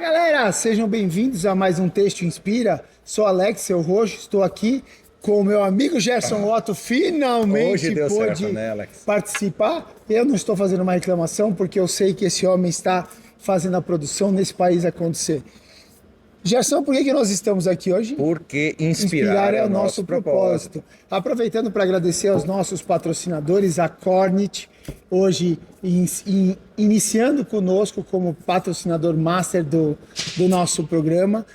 Galera, sejam bem-vindos a mais um Texto Inspira. Sou Alex, seu roxo, estou aqui com o meu amigo Gerson Otto, finalmente Hoje deu pôde certo, né, Alex? participar. Eu não estou fazendo uma reclamação, porque eu sei que esse homem está fazendo a produção nesse país acontecer. Gerson, por que nós estamos aqui hoje? Porque inspirar é o nosso propósito. Aproveitando para agradecer aos nossos patrocinadores, a Cornit, hoje iniciando conosco como patrocinador master do nosso programa,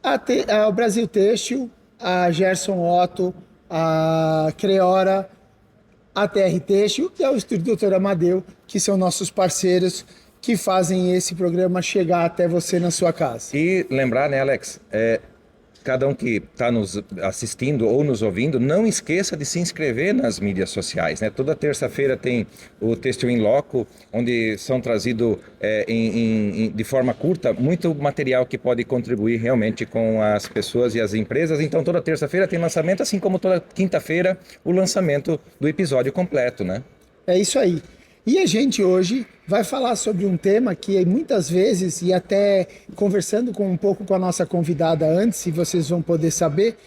ao Brasil Têxtil, a Gerson Otto, a Creora, a TR Têxtil e ao Estúdio Dr. Amadeu, que são nossos parceiros que fazem esse programa chegar até você na sua casa. E lembrar, né, Alex, cada um que está nos assistindo ou nos ouvindo, não esqueça de se inscrever nas mídias sociais, né? Toda terça-feira tem o Texto in Loco, onde são trazidos de forma curta muito material que pode contribuir realmente com as pessoas e as empresas. Então toda terça-feira tem lançamento, assim como toda quinta-feira o lançamento do episódio completo, né? É isso aí. E a gente hoje vai falar sobre um tema que muitas vezes, e até conversando um pouco com a nossa convidada antes, e vocês vão poder saber,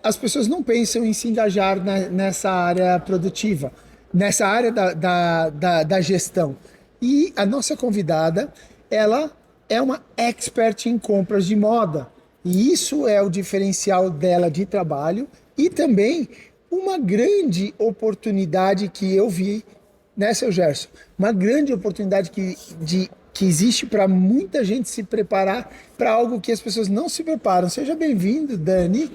as pessoas não pensam em se engajar nessa área produtiva, nessa área da gestão. E a nossa convidada, ela é uma expert em compras de moda. E isso é o diferencial dela de trabalho e também uma grande oportunidade que eu vi, né, seu Gerson? Uma grande oportunidade que existe para muita gente se preparar para algo que as pessoas não se preparam. Seja bem-vindo, Dani.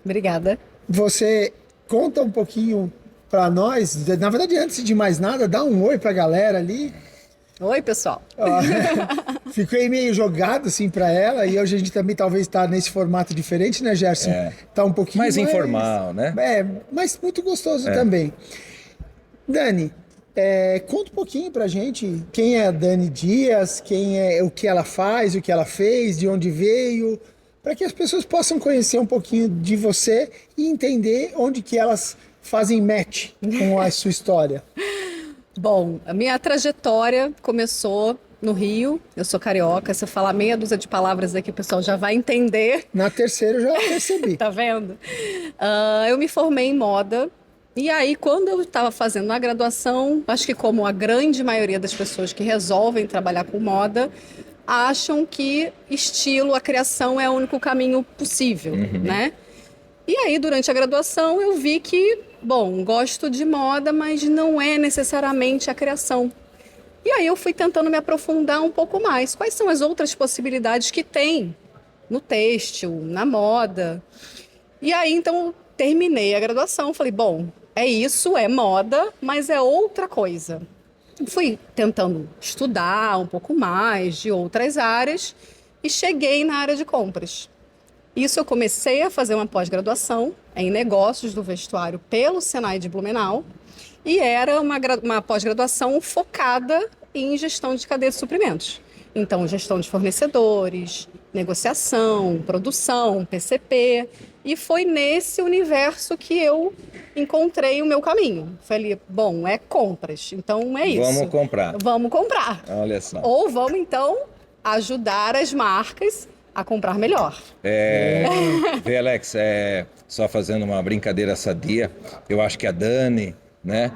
Obrigada. Você conta um pouquinho para nós, na verdade, antes de mais nada, dá um oi para a galera ali. Oi, pessoal. Fiquei meio jogado assim para ela e hoje a gente também talvez está nesse formato diferente, né, Gerson? Tá um pouquinho mais informal, né? Mas muito gostoso também. Dani, conta um pouquinho pra gente quem é a Dani Dias, o que ela faz, o que ela fez, de onde veio, para que as pessoas possam conhecer um pouquinho de você e entender onde que elas fazem match com a sua história. Bom, a minha trajetória começou no Rio. Eu sou carioca, se eu falar meia dúzia de palavras aqui, o pessoal já vai entender. Na terceira eu já percebi. Tá vendo? Eu me formei em moda. E aí, quando eu estava fazendo a graduação, acho que como a grande maioria das pessoas que resolvem trabalhar com moda, acham que estilo, a criação é o único caminho possível, né? E aí, durante a graduação, eu vi que, bom, gosto de moda, mas não é necessariamente a criação. E aí eu fui tentando me aprofundar um pouco mais. Quais são as outras possibilidades que tem no têxtil, na moda? E aí, então, terminei a graduação, falei, bom, é isso, é moda, mas é outra coisa. Fui tentando estudar um pouco mais de outras áreas e cheguei na área de compras. Isso eu comecei a fazer uma pós-graduação em negócios do vestuário pelo Senai de Blumenau e era uma pós-graduação focada em gestão de cadeia de suprimentos. Então, gestão de fornecedores, negociação, produção, PCP. E foi nesse universo que eu encontrei o meu caminho. Falei, bom, é compras, então é isso. Vamos comprar. Vamos comprar. Olha só. Ou vamos, então, ajudar as marcas a comprar melhor. Vê, Alex, só fazendo uma brincadeira sadia, eu acho que a Dani, né?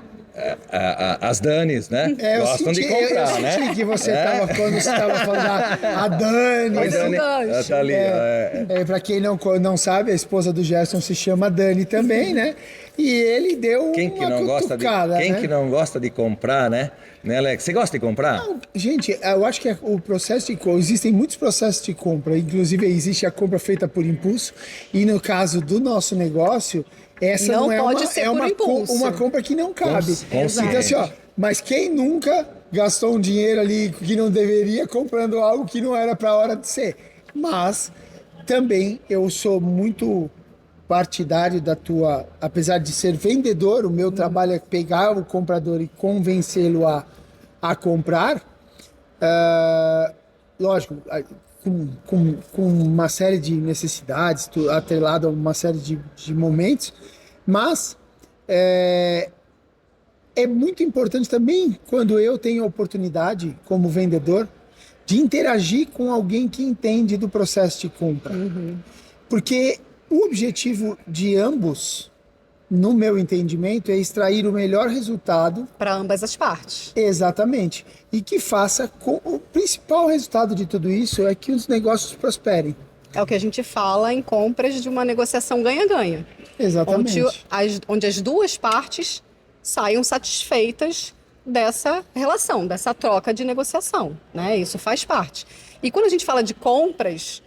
As Danis, né? Gostam de comprar, né? Eu senti que você estava, quando você estava falando a Dani. A Dani, ela tá ali. Para quem não sabe, a esposa do Gerson se chama Dani também, né? E ele deu quem que uma não cutucada, Quem né? que não gosta de comprar, né? Né, Alex? Você gosta de comprar? Não, gente, eu acho que o processo de compra, existem muitos processos de compra, inclusive existe a compra feita por impulso, e no caso do nosso negócio, essa não é uma compra que não cabe. Então assim, ó, mas quem nunca gastou um dinheiro ali que não deveria comprando algo que não era para a hora de ser? Mas também eu sou muito partidário da tua, apesar de ser vendedor, o meu trabalho é pegar o comprador e convencê-lo a comprar, lógico, com uma série de necessidades, atrelado a uma série de momentos, mas é muito importante também, quando eu tenho a oportunidade, como vendedor, de interagir com alguém que entende do processo de compra. Porque o objetivo de ambos, no meu entendimento, é extrair o melhor resultado. Para ambas as partes. Exatamente. E que faça com o principal resultado de tudo isso é que os negócios prosperem. É o que a gente fala em compras de uma negociação ganha-ganha. Exatamente. Onde as duas partes saiam satisfeitas dessa relação, dessa troca de negociação, né? Isso faz parte. E quando a gente fala de compras,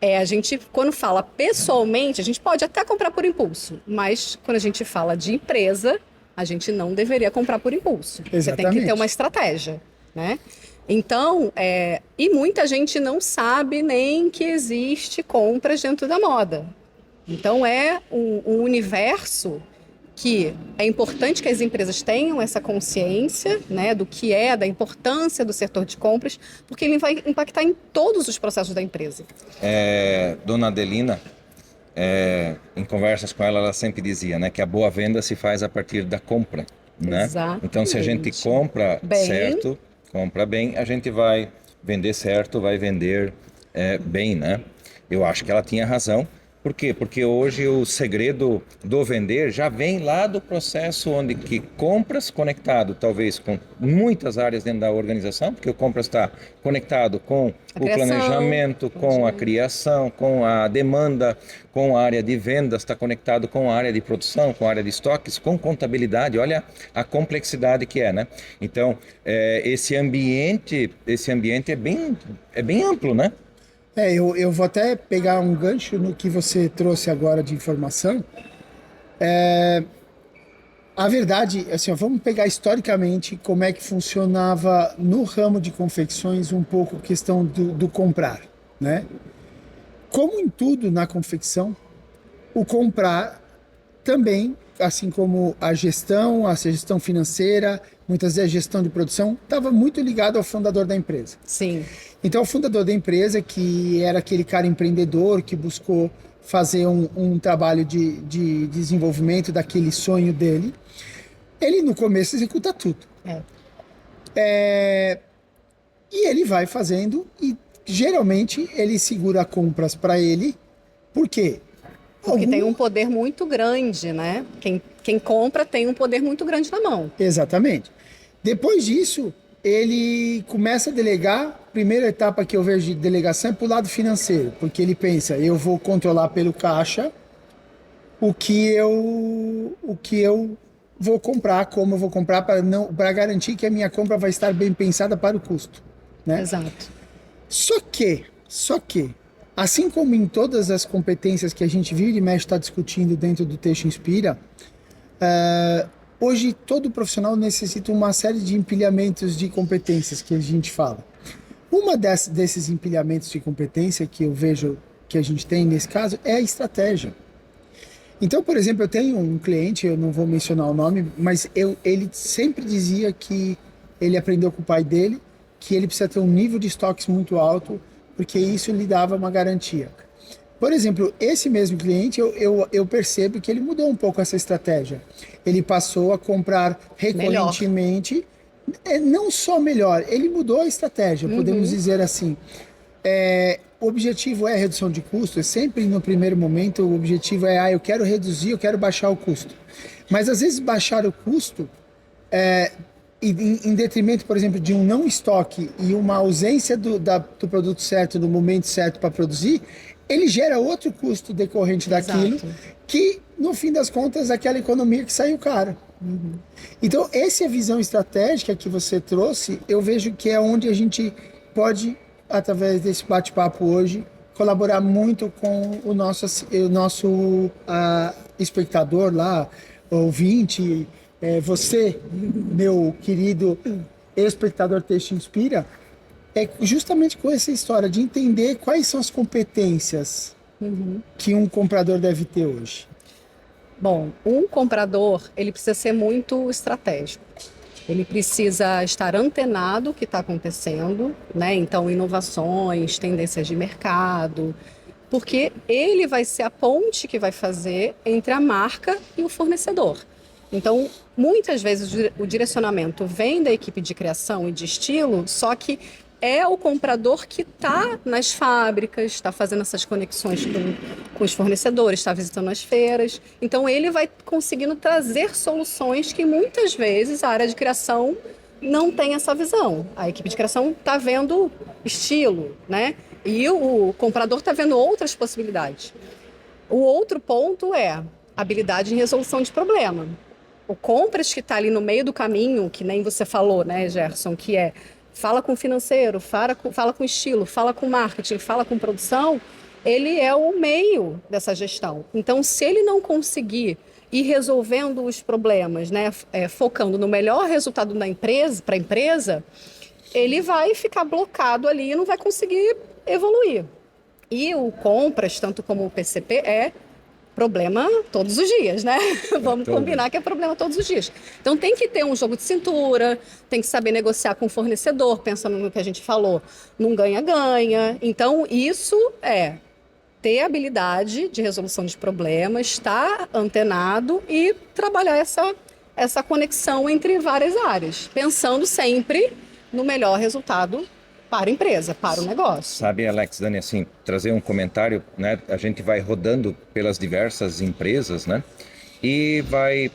a gente, quando fala pessoalmente, a gente pode até comprar por impulso, mas quando a gente fala de empresa, a gente não deveria comprar por impulso. Exatamente. Você tem que ter uma estratégia, né? Então, e muita gente não sabe nem que existe compras dentro da moda. Então, é um universo que é importante que as empresas tenham essa consciência, né, do que da importância do setor de compras, porque ele vai impactar em todos os processos da empresa. Dona Adelina, em conversas com ela sempre dizia, né, que a boa venda se faz a partir da compra, né? Exatamente. Então, se a gente compra bem, certo, compra bem, a gente vai vender certo, vai vender bem, né? Eu acho que ela tinha razão. Por quê? Porque hoje o segredo do vender já vem lá do processo onde que compras conectado, talvez com muitas áreas dentro da organização, porque o compras está conectado com o planejamento, com a criação, com a demanda, com a área de vendas, está conectado com a área de produção, com a área de estoques, com contabilidade. Olha a complexidade que é, né? Então, esse ambiente é bem amplo, né? Eu vou até pegar um gancho no que você trouxe agora de informação. A verdade, assim, vamos pegar historicamente como é que funcionava no ramo de confecções um pouco a questão do comprar, né? Como em tudo na confecção, o comprar também, assim como a gestão financeira, muitas vezes a gestão de produção, estava muito ligado ao fundador da empresa. Sim. Então, o fundador da empresa, que era aquele cara empreendedor que buscou fazer um trabalho de desenvolvimento daquele sonho dele, ele no começo executa tudo. E ele vai fazendo e geralmente ele segura compras para ele. Por quê? Porque tem um poder muito grande, né? Quem compra tem um poder muito grande na mão. Exatamente. Depois disso, ele começa a delegar. Primeira etapa que eu vejo de delegação é para o lado financeiro, porque ele pensa, eu vou controlar pelo caixa o que eu vou comprar, como eu vou comprar, para garantir que a minha compra vai estar bem pensada para o custo, né? Exato. Só que, assim como em todas as competências que a gente vive e mexe está discutindo dentro do Texto Inspira, hoje todo profissional necessita uma série de empilhamentos de competências que a gente fala. Uma desses empilhamentos de competência que eu vejo que a gente tem nesse caso é a estratégia. Então, por exemplo, eu tenho um cliente, eu não vou mencionar o nome, mas ele sempre dizia que ele aprendeu com o pai dele que ele precisa ter um nível de estoques muito alto, porque isso lhe dava uma garantia. Por exemplo, esse mesmo cliente, eu percebo que ele mudou um pouco essa estratégia. Ele passou a comprar recorrentemente, não só melhor, ele mudou a estratégia, podemos dizer assim. O objetivo é redução de custo, é sempre no primeiro momento o objetivo é, eu quero reduzir, eu quero baixar o custo. Mas às vezes baixar o custo, em detrimento, por exemplo, de um não estoque e uma ausência do produto certo no momento certo para produzir, ele gera outro custo decorrente daquilo, que no fim das contas é aquela economia que saiu caro. Então essa é a visão estratégica que você trouxe, eu vejo que é onde a gente pode, através desse bate-papo hoje, colaborar muito com o nosso espectador lá, ouvinte, você, meu querido espectador Texto Inspira, justamente com essa história de entender quais são as competências que um comprador deve ter hoje. Bom, um comprador, ele precisa ser muito estratégico. Ele precisa estar antenado o que está acontecendo, né? Então, inovações, tendências de mercado, porque ele vai ser a ponte que vai fazer entre a marca e o fornecedor. Então, muitas vezes o direcionamento vem da equipe de criação e de estilo, só que é o comprador que está nas fábricas, está fazendo essas conexões com os fornecedores, está visitando as feiras. Então, ele vai conseguindo trazer soluções que muitas vezes a área de criação não tem essa visão. A equipe de criação está vendo estilo, né? E o comprador está vendo outras possibilidades. O outro ponto é habilidade em resolução de problema. O compras que está ali no meio do caminho, que nem você falou, né, Gerson, que é fala com o financeiro, fala com estilo, fala com marketing, fala com produção, ele é o meio dessa gestão. Então, se ele não conseguir ir resolvendo os problemas, né, focando no melhor resultado da empresa, para a empresa, ele vai ficar blocado ali e não vai conseguir evoluir. E o compras, tanto como o PCP, é problema todos os dias, né? Vamos combinar que é problema todos os dias. Então tem que ter um jogo de cintura, tem que saber negociar com o fornecedor, pensando no que a gente falou, num ganha-ganha. Então isso é ter habilidade de resolução de problemas, estar antenado e trabalhar essa conexão entre várias áreas, pensando sempre no melhor resultado para a empresa, para o negócio. Sabe, Alex, Dani, assim, trazer um comentário, né? A gente vai rodando pelas diversas empresas, né? E vai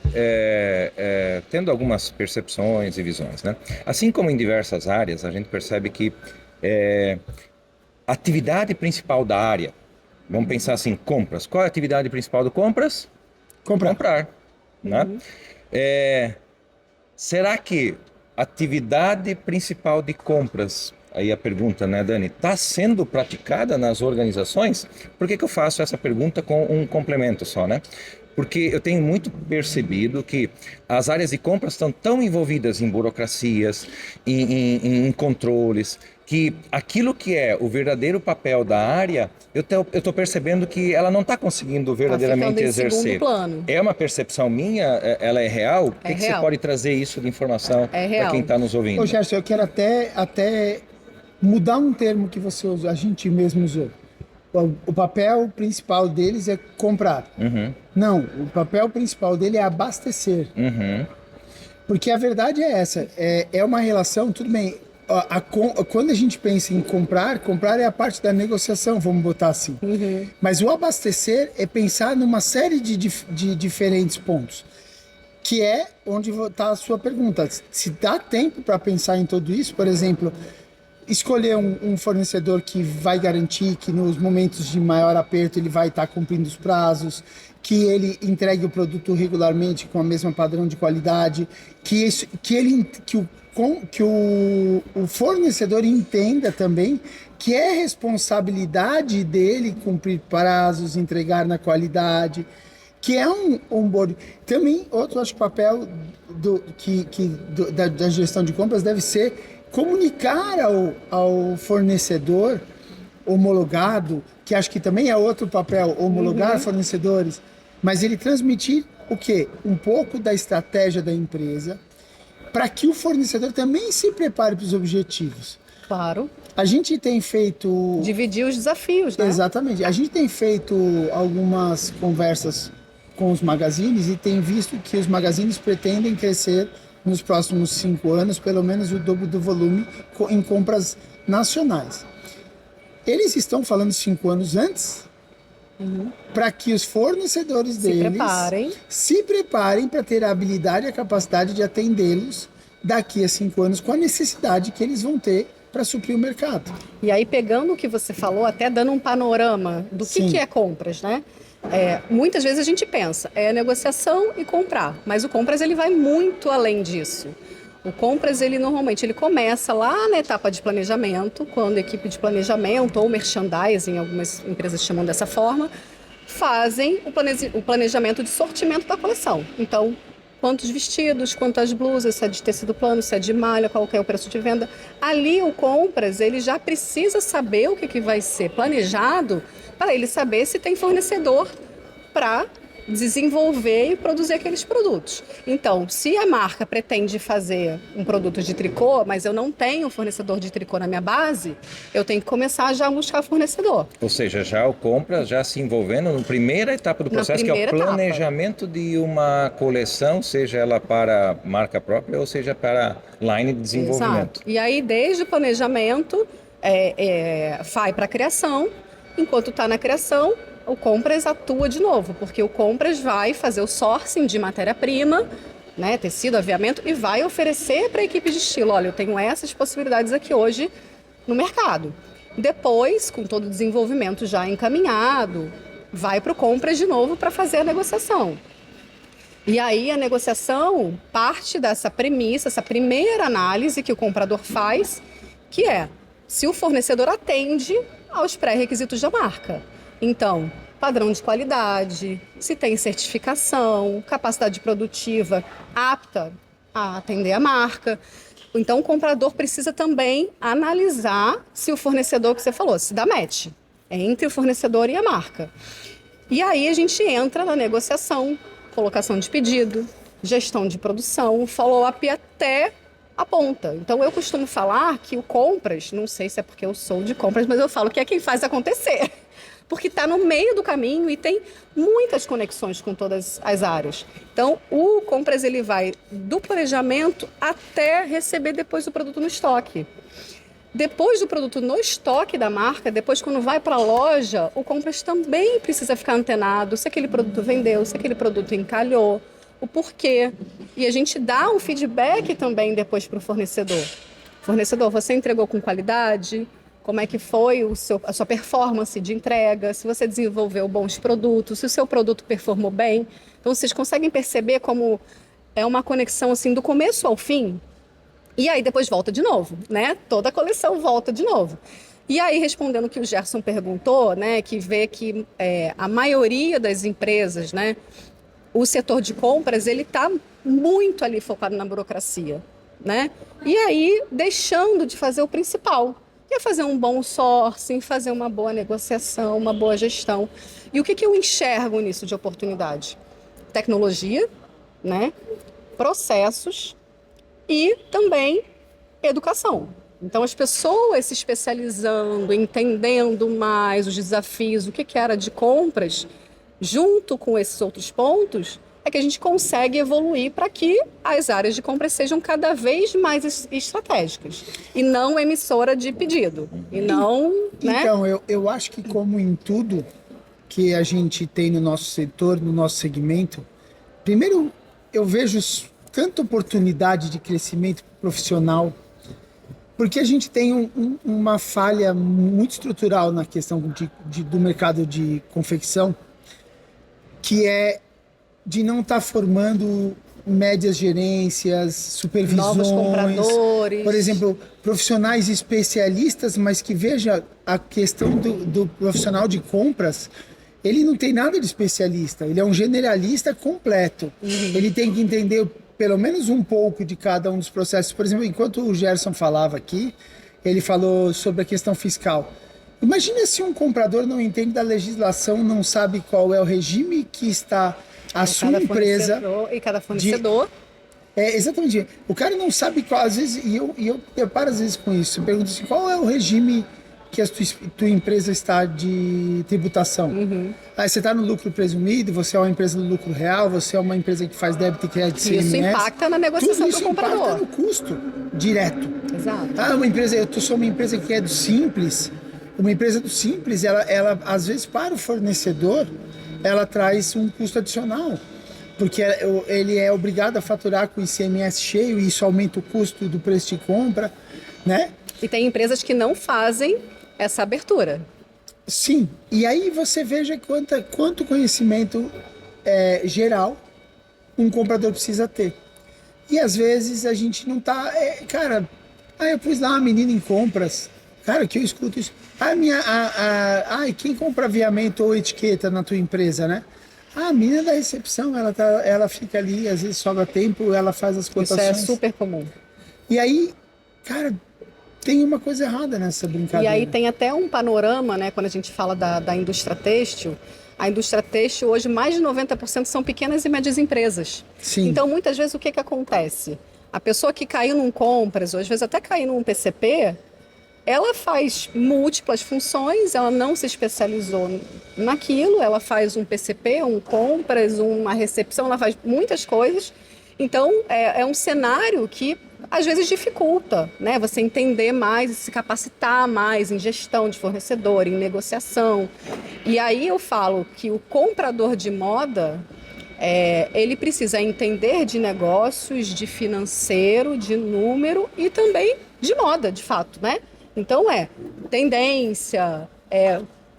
tendo algumas percepções e visões, né? Assim como em diversas áreas, a gente percebe que a atividade principal da área, vamos pensar assim, compras. Qual é a atividade principal do compras? Comprar, né? Será que a atividade principal de compras, aí a pergunta, né, Dani, está sendo praticada nas organizações? Por que eu faço essa pergunta com um complemento só, né? Porque eu tenho muito percebido que as áreas de compras estão tão envolvidas em burocracias, em controles, que aquilo que é o verdadeiro papel da área, eu estou percebendo que ela não está conseguindo verdadeiramente exercer. Plano. É uma percepção minha? Ela é real? O que você pode trazer isso de informação para quem está nos ouvindo? Ô, Gerson, eu quero até mudar um termo que você usou, a gente mesmo usou. O papel principal deles é comprar. Uhum. Não, o papel principal dele é abastecer. Uhum. Porque a verdade é essa, é uma relação, tudo bem, quando a gente pensa em comprar é a parte da negociação, vamos botar assim. Uhum. Mas o abastecer é pensar numa série de diferentes pontos, que é onde está a sua pergunta. Se dá tempo para pensar em tudo isso, por exemplo, escolher um fornecedor que vai garantir que nos momentos de maior aperto ele vai estar cumprindo os prazos, que ele entregue o produto regularmente com a mesma padrão de qualidade, que o fornecedor entenda também que é responsabilidade dele cumprir prazos, entregar na qualidade, que é um onboarding. Também, outro acho que papel da gestão de compras deve ser comunicar ao fornecedor homologado, que acho que também é outro papel, homologar fornecedores, mas ele transmitir o quê? Um pouco da estratégia da empresa, para que o fornecedor também se prepare para os objetivos. Claro. A gente tem feito... Dividir os desafios, né? Exatamente. A gente tem feito algumas conversas com os magazines e tem visto que os magazines pretendem crescer nos próximos 5 anos, pelo menos o dobro do volume em compras nacionais. Eles estão falando 5 anos antes, para que os fornecedores deles se preparem para ter a habilidade e a capacidade de atendê-los daqui a 5 anos com a necessidade que eles vão ter para suprir o mercado. E aí, pegando o que você falou, até dando um panorama do que é compras, né? Muitas vezes a gente pensa, negociação e comprar, mas o compras ele vai muito além disso. O compras ele normalmente começa lá na etapa de planejamento, quando a equipe de planejamento ou merchandising, algumas empresas chamam dessa forma, fazem o planejamento de sortimento da coleção. Então, quantos vestidos, quantas blusas, se é de tecido plano, se é de malha, qual que é o preço de venda. Ali o compras ele já precisa saber o que vai ser planejado para ele saber se tem fornecedor para desenvolver e produzir aqueles produtos. Então, se a marca pretende fazer um produto de tricô, mas eu não tenho fornecedor de tricô na minha base, eu tenho que começar já a buscar fornecedor. Ou seja, já o compra já se envolvendo na primeira etapa do processo, que é o planejamento de uma coleção, seja ela para marca própria ou seja para line de desenvolvimento. Exato. E aí, desde o planejamento, vai para a criação. Enquanto está na criação, o Compras atua de novo, porque o Compras vai fazer o sourcing de matéria-prima, né, tecido, aviamento, e vai oferecer para a equipe de estilo, olha, eu tenho essas possibilidades aqui hoje no mercado. Depois, com todo o desenvolvimento já encaminhado, vai para o Compras de novo para fazer a negociação. E aí a negociação parte dessa premissa, essa primeira análise que o comprador faz, que é se o fornecedor atende aos pré-requisitos da marca. Então, padrão de qualidade, se tem certificação, capacidade produtiva apta a atender a marca. Então, o comprador precisa também analisar se o fornecedor que você falou, se dá match entre o fornecedor e a marca. E aí a gente entra na negociação, colocação de pedido, gestão de produção, follow-up até a ponta. Então, eu costumo falar que o compras, não sei se é porque eu sou de compras, mas eu falo que é quem faz acontecer. Porque está no meio do caminho e tem muitas conexões com todas as áreas. Então, o compras ele vai do planejamento até receber depois o produto no estoque. Depois do produto no estoque da marca, depois quando vai para a loja, o compras também precisa ficar antenado se aquele produto vendeu, se aquele produto encalhou, o porquê. E a gente dá um feedback também depois para o fornecedor. Fornecedor, você entregou com qualidade? Como é que foi a sua performance de entrega? Se você desenvolveu bons produtos, se o seu produto performou bem. Então, vocês conseguem perceber como é uma conexão assim do começo ao fim? E aí depois volta de novo, né? Toda a coleção volta de novo. E aí, respondendo o que o Gerson perguntou, né? Que vê que a maioria das empresas, né? O setor de compras, ele está muito ali focado na burocracia, né? E aí, deixando de fazer o principal, que é fazer um bom sourcing, fazer uma boa negociação, uma boa gestão. E o que eu enxergo nisso de oportunidade? Tecnologia, né? Processos e também educação. Então, as pessoas se especializando, entendendo mais os desafios, o que era de compras, junto com esses outros pontos, é que a gente consegue evoluir para que as áreas de compras sejam cada vez mais estratégicas e não emissora de pedido. E não, né? Então, eu acho que como em tudo que a gente tem no nosso setor, no nosso segmento, primeiro eu vejo tanta oportunidade de crescimento profissional, porque a gente tem uma falha muito estrutural na questão do mercado de confecção, que é de não estar formando médias gerências, supervisões, novos compradores. Por exemplo, profissionais especialistas, mas que veja a questão do profissional de compras, ele não tem nada de especialista, ele é um generalista completo. Ele tem que entender pelo menos um pouco de cada um dos processos. Por exemplo, enquanto o Gerson falava aqui, ele falou sobre a questão fiscal. Imagina se um comprador não entende da legislação, não sabe qual é o regime que está a sua empresa e cada fornecedor. Exatamente. O cara não sabe qual, às vezes, e eu deparo às vezes com isso. Eu pergunto assim, qual é o regime que a tua empresa está de tributação? Aí você está no lucro presumido, você é uma empresa do lucro real, você é uma empresa que faz débito e crédito CMS. Isso impacta na negociação do comprador. Tudo isso impacta no custo direto. Exato. Eu sou uma empresa que é do Simples. Uma empresa do Simples, ela às vezes para o fornecedor, ela traz um custo adicional, porque ele é obrigado a faturar com o ICMS cheio e isso aumenta o custo do preço de compra, né? E tem empresas que não fazem essa abertura. Sim, e aí você veja quanto conhecimento geral um comprador precisa ter. E às vezes a gente não tá... eu pus lá uma menina em compras, cara, que eu escuto isso. Quem compra aviamento ou etiqueta na tua empresa, né? A menina da recepção, ela fica ali, às vezes sobra tempo, ela faz as cotações. Isso é super comum. E aí, cara, tem uma coisa errada nessa brincadeira. E aí tem até um panorama, né? Quando a gente fala da indústria têxtil, a indústria têxtil hoje, mais de 90% são pequenas e médias empresas. Sim. Então, muitas vezes, o que acontece? A pessoa que caiu num Compras, ou às vezes até caiu num PCP, ela faz múltiplas funções, ela não se especializou naquilo, ela faz um PCP, um Compras, uma recepção, ela faz muitas coisas. Então, é um cenário que às vezes dificulta, né? Você entender mais, se capacitar mais em gestão de fornecedor, em negociação. E aí eu falo que o comprador de moda, ele precisa entender de negócios, de financeiro, de número e também de moda, de fato, né? Então tendência,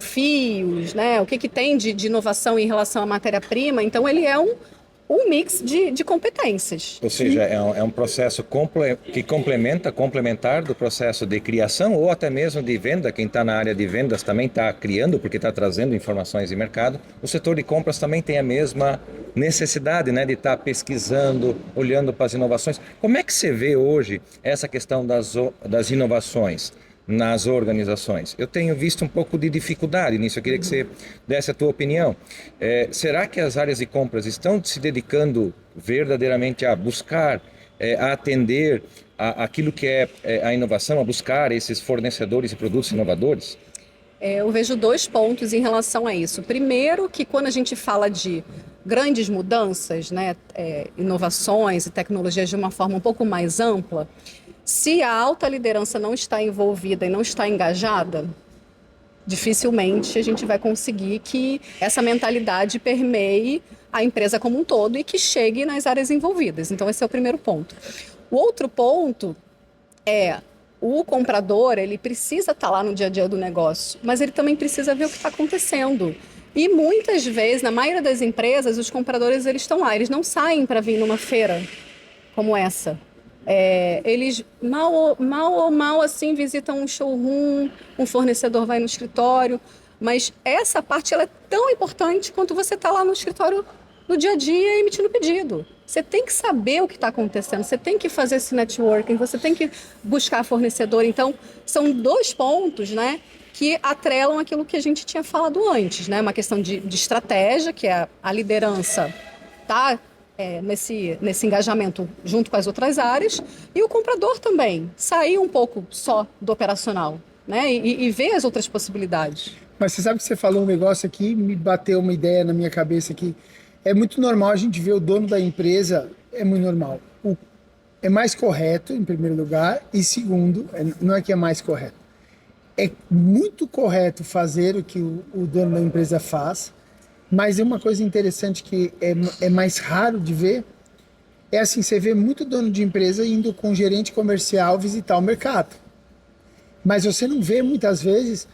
fios, né? O que tem de inovação em relação à matéria-prima. Então ele é um mix de competências. Ou seja, é um processo que complementar do processo de criação ou até mesmo de venda. Quem está na área de vendas também está criando, porque está trazendo informações de mercado. O setor de compras também tem a mesma necessidade, né, de estar pesquisando, olhando para as inovações. Como é que você vê hoje essa questão das inovações nas organizações? Eu tenho visto um pouco de dificuldade nisso, eu queria que você desse a tua opinião. Será que as áreas de compras estão se dedicando verdadeiramente a buscar, a atender aquilo que é a inovação, a buscar esses fornecedores e produtos inovadores? Eu vejo 2 pontos em relação a isso. Primeiro, que quando a gente fala de grandes mudanças, né, inovações e tecnologias de uma forma um pouco mais ampla, se a alta liderança não está envolvida e não está engajada, dificilmente a gente vai conseguir que essa mentalidade permeie a empresa como um todo e que chegue nas áreas envolvidas. Então, esse é o primeiro ponto. O outro ponto o comprador, ele precisa estar lá no dia a dia do negócio, mas ele também precisa ver o que está acontecendo. E muitas vezes, na maioria das empresas, os compradores eles estão lá, eles não saem para vir numa feira como essa. Eles mal assim visitam um showroom, um fornecedor vai no escritório, mas essa parte ela é tão importante quanto você está lá no escritório no dia a dia emitindo pedido. Você tem que saber o que está acontecendo, você tem que fazer esse networking, você tem que buscar fornecedor. Então, são 2 pontos, né, que atrelam aquilo que a gente tinha falado antes, né? Uma questão de estratégia, que é a liderança tá nesse engajamento junto com as outras áreas, e o comprador também, sair um pouco só do operacional, né? E ver as outras possibilidades. Mas você sabe que você falou um negócio aqui, me bateu uma ideia na minha cabeça aqui. É muito normal a gente ver o dono da empresa, é muito normal. É mais correto, em primeiro lugar, e segundo, não é que é mais correto. É muito correto fazer o que o dono da empresa faz, mas é uma coisa interessante que é mais raro de ver, é assim, você vê muito dono de empresa indo com o gerente comercial visitar o mercado. Mas você não vê muitas vezes,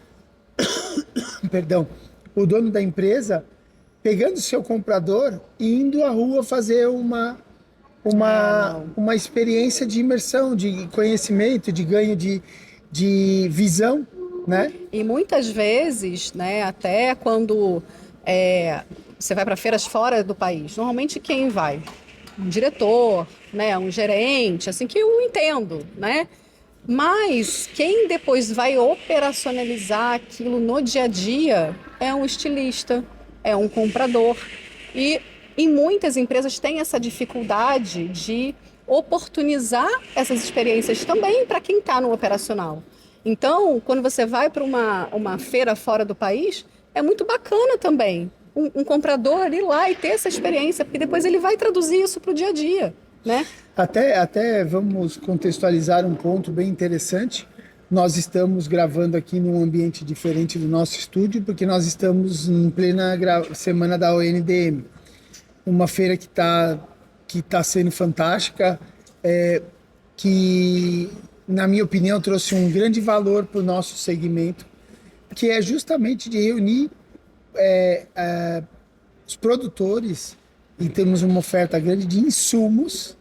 perdão, o dono da empresa pegando o seu comprador e indo à rua fazer uma experiência de imersão, de conhecimento, de ganho de visão, né? E muitas vezes, né, até quando você vai para feiras fora do país, normalmente quem vai? Um diretor, né, um gerente, assim, que eu entendo, né? Mas quem depois vai operacionalizar aquilo no dia a dia é um estilista, é um comprador. E muitas empresas têm essa dificuldade de oportunizar essas experiências também para quem está no operacional. Então, quando você vai para uma feira fora do país, é muito bacana também um comprador ir lá e ter essa experiência, porque depois ele vai traduzir isso para o dia a dia, né? Até vamos contextualizar um ponto bem interessante. Nós estamos gravando aqui num ambiente diferente do nosso estúdio, porque nós estamos em plena semana da ONDM. Uma feira que tá sendo fantástica, que, na minha opinião, trouxe um grande valor para o nosso segmento, que é justamente de reunir os produtores, e temos uma oferta grande de insumos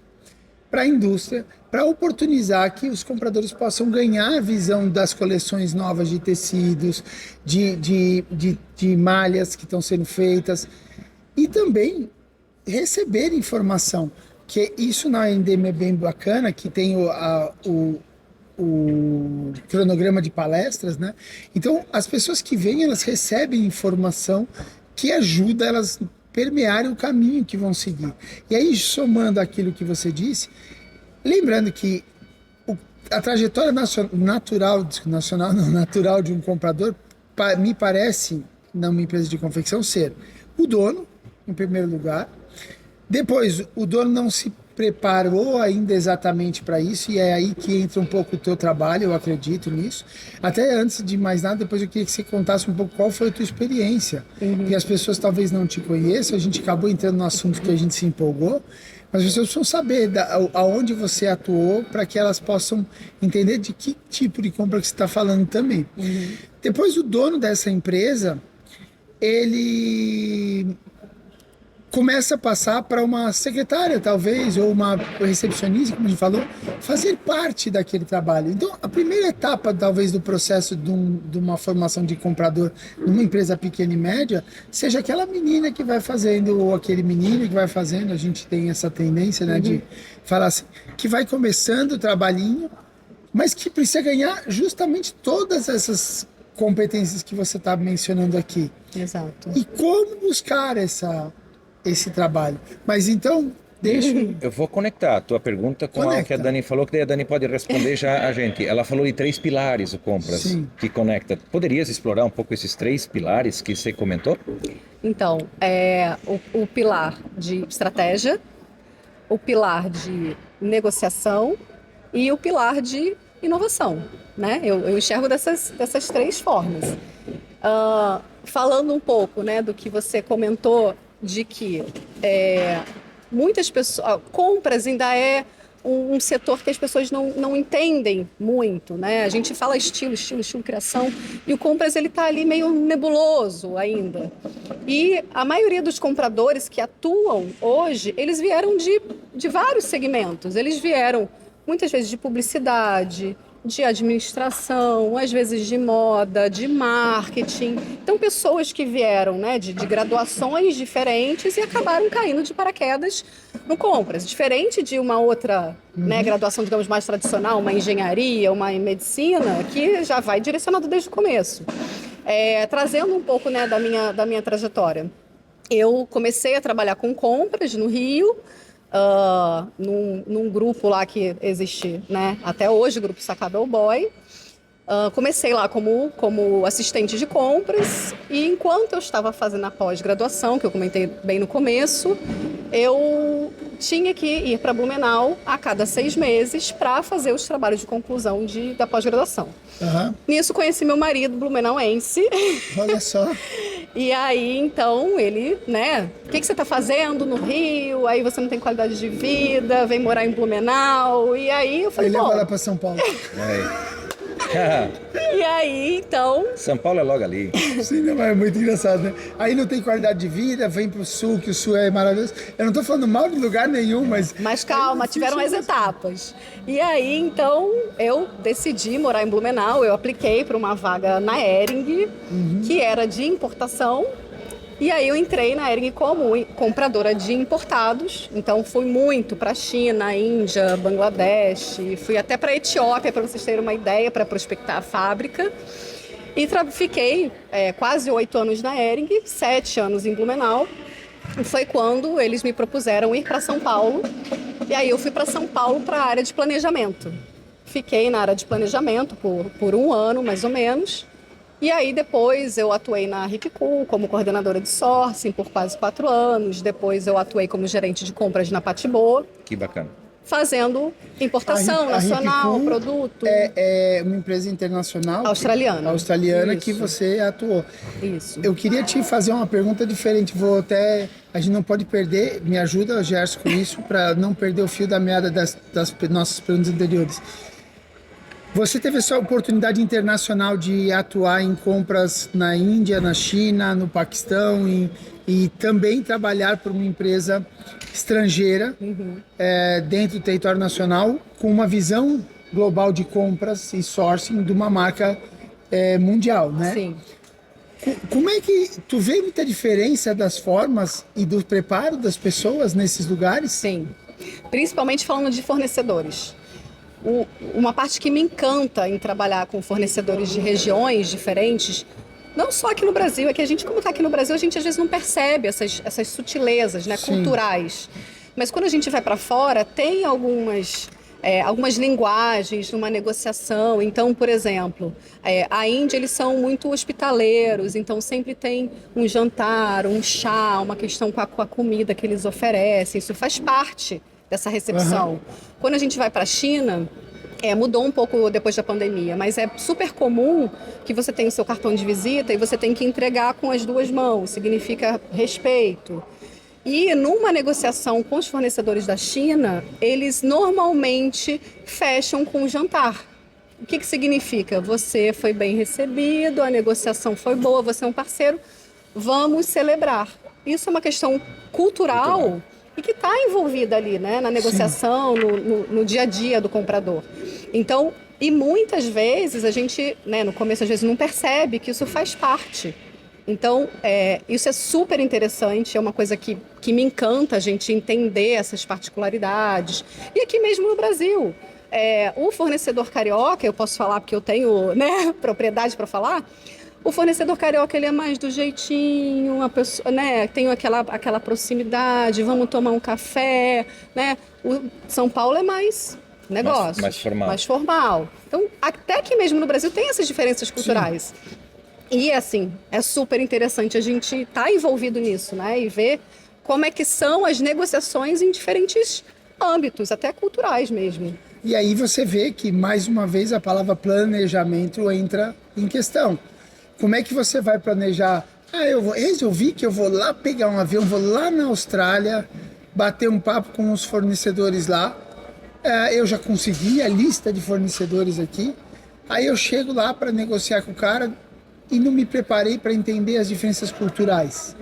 para a indústria, para oportunizar que os compradores possam ganhar a visão das coleções novas de tecidos, de malhas que estão sendo feitas, e também receber informação, que isso na NDM é bem bacana, que tem o cronograma de palestras, né? Então, as pessoas que vêm, elas recebem informação que ajuda elas permearem o caminho que vão seguir. E aí, somando aquilo que você disse, lembrando que a trajetória natural de um comprador, me parece, numa empresa de confecção, ser o dono, em primeiro lugar. Depois, o dono não se preparou ainda exatamente para isso, e é aí que entra um pouco o teu trabalho, eu acredito nisso. Até antes de mais nada, depois eu queria que você contasse um pouco qual foi a tua experiência. Porque as pessoas talvez não te conheçam, a gente acabou entrando no assunto que a gente se empolgou, mas as pessoas precisam saber aonde você atuou para que elas possam entender de que tipo de compra que você está falando também. Depois, o dono dessa empresa, ele começa a passar para uma secretária, talvez, ou uma recepcionista, como a gente falou, fazer parte daquele trabalho. Então, a primeira etapa, talvez, do processo de uma formação de comprador numa empresa pequena e média, seja aquela menina que vai fazendo, ou aquele menino que vai fazendo, a gente tem essa tendência, né, de falar assim, que vai começando o trabalhinho, mas que precisa ganhar justamente todas essas competências que você está mencionando aqui. Exato. E como buscar esse trabalho. Mas então, Eu vou conectar a tua pergunta com algo que a Dani falou, que daí a Dani pode responder já a gente. Ela falou de 3 pilares, o compras, Sim. que conecta. Poderias explorar um pouco esses 3 pilares que você comentou? Então, o pilar de estratégia, o pilar de negociação e o pilar de inovação, né? Eu enxergo dessas 3 formas. Falando um pouco, né, do que você comentou, de que muitas pessoas, compras ainda é um setor que as pessoas não entendem muito, né? A gente fala estilo, criação, e o compras ele está ali meio nebuloso ainda. E a maioria dos compradores que atuam hoje, eles vieram de vários segmentos. Eles vieram muitas vezes de publicidade, de administração, às vezes de moda, de marketing. Então, pessoas que vieram, né, de graduações diferentes e acabaram caindo de paraquedas no compras. Diferente de uma outra, né, graduação, digamos, mais tradicional, uma engenharia, uma medicina, que já vai direcionado desde o começo. Trazendo um pouco, né, da minha trajetória. Eu comecei a trabalhar com compras no Rio, num grupo lá que existe, né, até hoje, o Grupo Sacador Boy. Comecei lá como assistente de compras, e enquanto eu estava fazendo a pós-graduação, que eu comentei bem no começo, eu tinha que ir para Blumenau a cada 6 meses para fazer os trabalhos de conclusão da pós-graduação. Nisso conheci meu marido blumenauense. Olha só. E aí, então, ele, né, o que você está fazendo no Rio? Aí você não tem qualidade de vida, vem morar em Blumenau. E aí eu falei, Ele leva lá para São Paulo. E aí, então... São Paulo é logo ali. Sim, não, é muito engraçado, né? Aí não tem qualidade de vida, vem pro sul, que o sul é maravilhoso. Eu não tô falando mal de lugar nenhum, mas... Mas calma, tiveram as etapas. E aí, então, eu decidi morar em Blumenau. Eu apliquei para uma vaga na Hering, que era de importação. E aí eu entrei na Hering como compradora de importados. Então fui muito para a China, Índia, Bangladesh, fui até para a Etiópia, para vocês terem uma ideia, para prospectar a fábrica. E fiquei quase 8 anos na Hering, 7 anos em Blumenau. E foi quando eles me propuseram ir para São Paulo. E aí eu fui para São Paulo para a área de planejamento. Fiquei na área de planejamento por 1 ano, mais ou menos. E aí depois eu atuei na Ripcool como coordenadora de sourcing por quase 4 anos. Depois eu atuei como gerente de compras na Patibô. Que bacana. Fazendo importação nacional, Ripcool produto. É uma empresa internacional. Australiana. Australiana. Isso. Que você atuou. Isso. Eu queria te fazer uma pergunta diferente. A gente não pode perder, me ajuda, Gerson, com isso, para não perder o fio da meada das nossas perguntas anteriores. Você teve essa oportunidade internacional de atuar em compras na Índia, na China, no Paquistão e também trabalhar para uma empresa estrangeira dentro do território nacional com uma visão global de compras e sourcing de uma marca mundial, né? Sim. Como é que tu vê muita diferença das formas e do preparo das pessoas nesses lugares? Sim. Principalmente falando de fornecedores. Uma parte que me encanta em trabalhar com fornecedores de regiões diferentes Não só aqui no Brasil, é que a gente, como está aqui no Brasil, a gente às vezes não percebe essas sutilezas, né, culturais. Mas quando a gente vai para fora, tem algumas linguagens numa negociação. Então, por exemplo, a Índia, eles são muito hospitaleiros, então sempre tem um jantar, um chá, uma questão com a comida que eles oferecem. Isso faz parte dessa recepção. Quando a gente vai para a China, mudou um pouco depois da pandemia, mas é super comum que você tenha o seu cartão de visita e você tem que entregar com as duas mãos, significa respeito. E numa negociação com os fornecedores da China, eles normalmente fecham com um jantar. O que significa? Você foi bem recebido, a negociação foi boa, você é um parceiro, vamos celebrar. Isso é uma questão cultural e que está envolvida ali, né, na negociação, no dia a dia do comprador. Então, e muitas vezes a gente, né, no começo às vezes não percebe que isso faz parte. Então, isso é super interessante, é uma coisa que me encanta a gente entender essas particularidades. E aqui mesmo no Brasil, o fornecedor carioca, eu posso falar porque eu tenho, né, propriedade para falar, o fornecedor carioca, ele é mais do jeitinho, uma pessoa, né, tem aquela proximidade, vamos tomar um café, né? O São Paulo é mais negócio, mais formal. Então, até aqui mesmo no Brasil tem essas diferenças culturais. Sim. E, assim, é super interessante a gente estar envolvido nisso, né? E ver como é que são as negociações em diferentes âmbitos, até culturais mesmo. E aí você vê que, mais uma vez, a palavra planejamento entra em questão. Como é que você vai planejar? Eu resolvi que eu vou lá pegar um avião, vou lá na Austrália, bater um papo com os fornecedores lá. Eu já consegui a lista de fornecedores aqui. Aí eu chego lá para negociar com o cara e não me preparei para entender as diferenças culturais.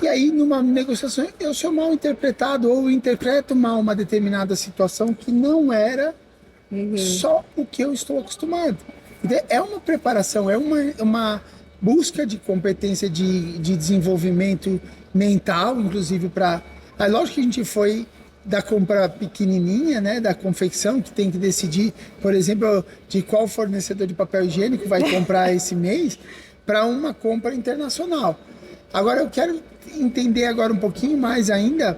E aí, numa negociação, eu sou mal interpretado ou interpreto mal uma determinada situação que não era só o que eu estou acostumado. É uma preparação, é uma busca de competência de desenvolvimento mental, inclusive para... Lógico que a gente foi da compra pequenininha, né, da confecção, que tem que decidir, por exemplo, de qual fornecedor de papel higiênico vai comprar esse mês, para uma compra internacional. Agora, eu quero entender agora um pouquinho mais ainda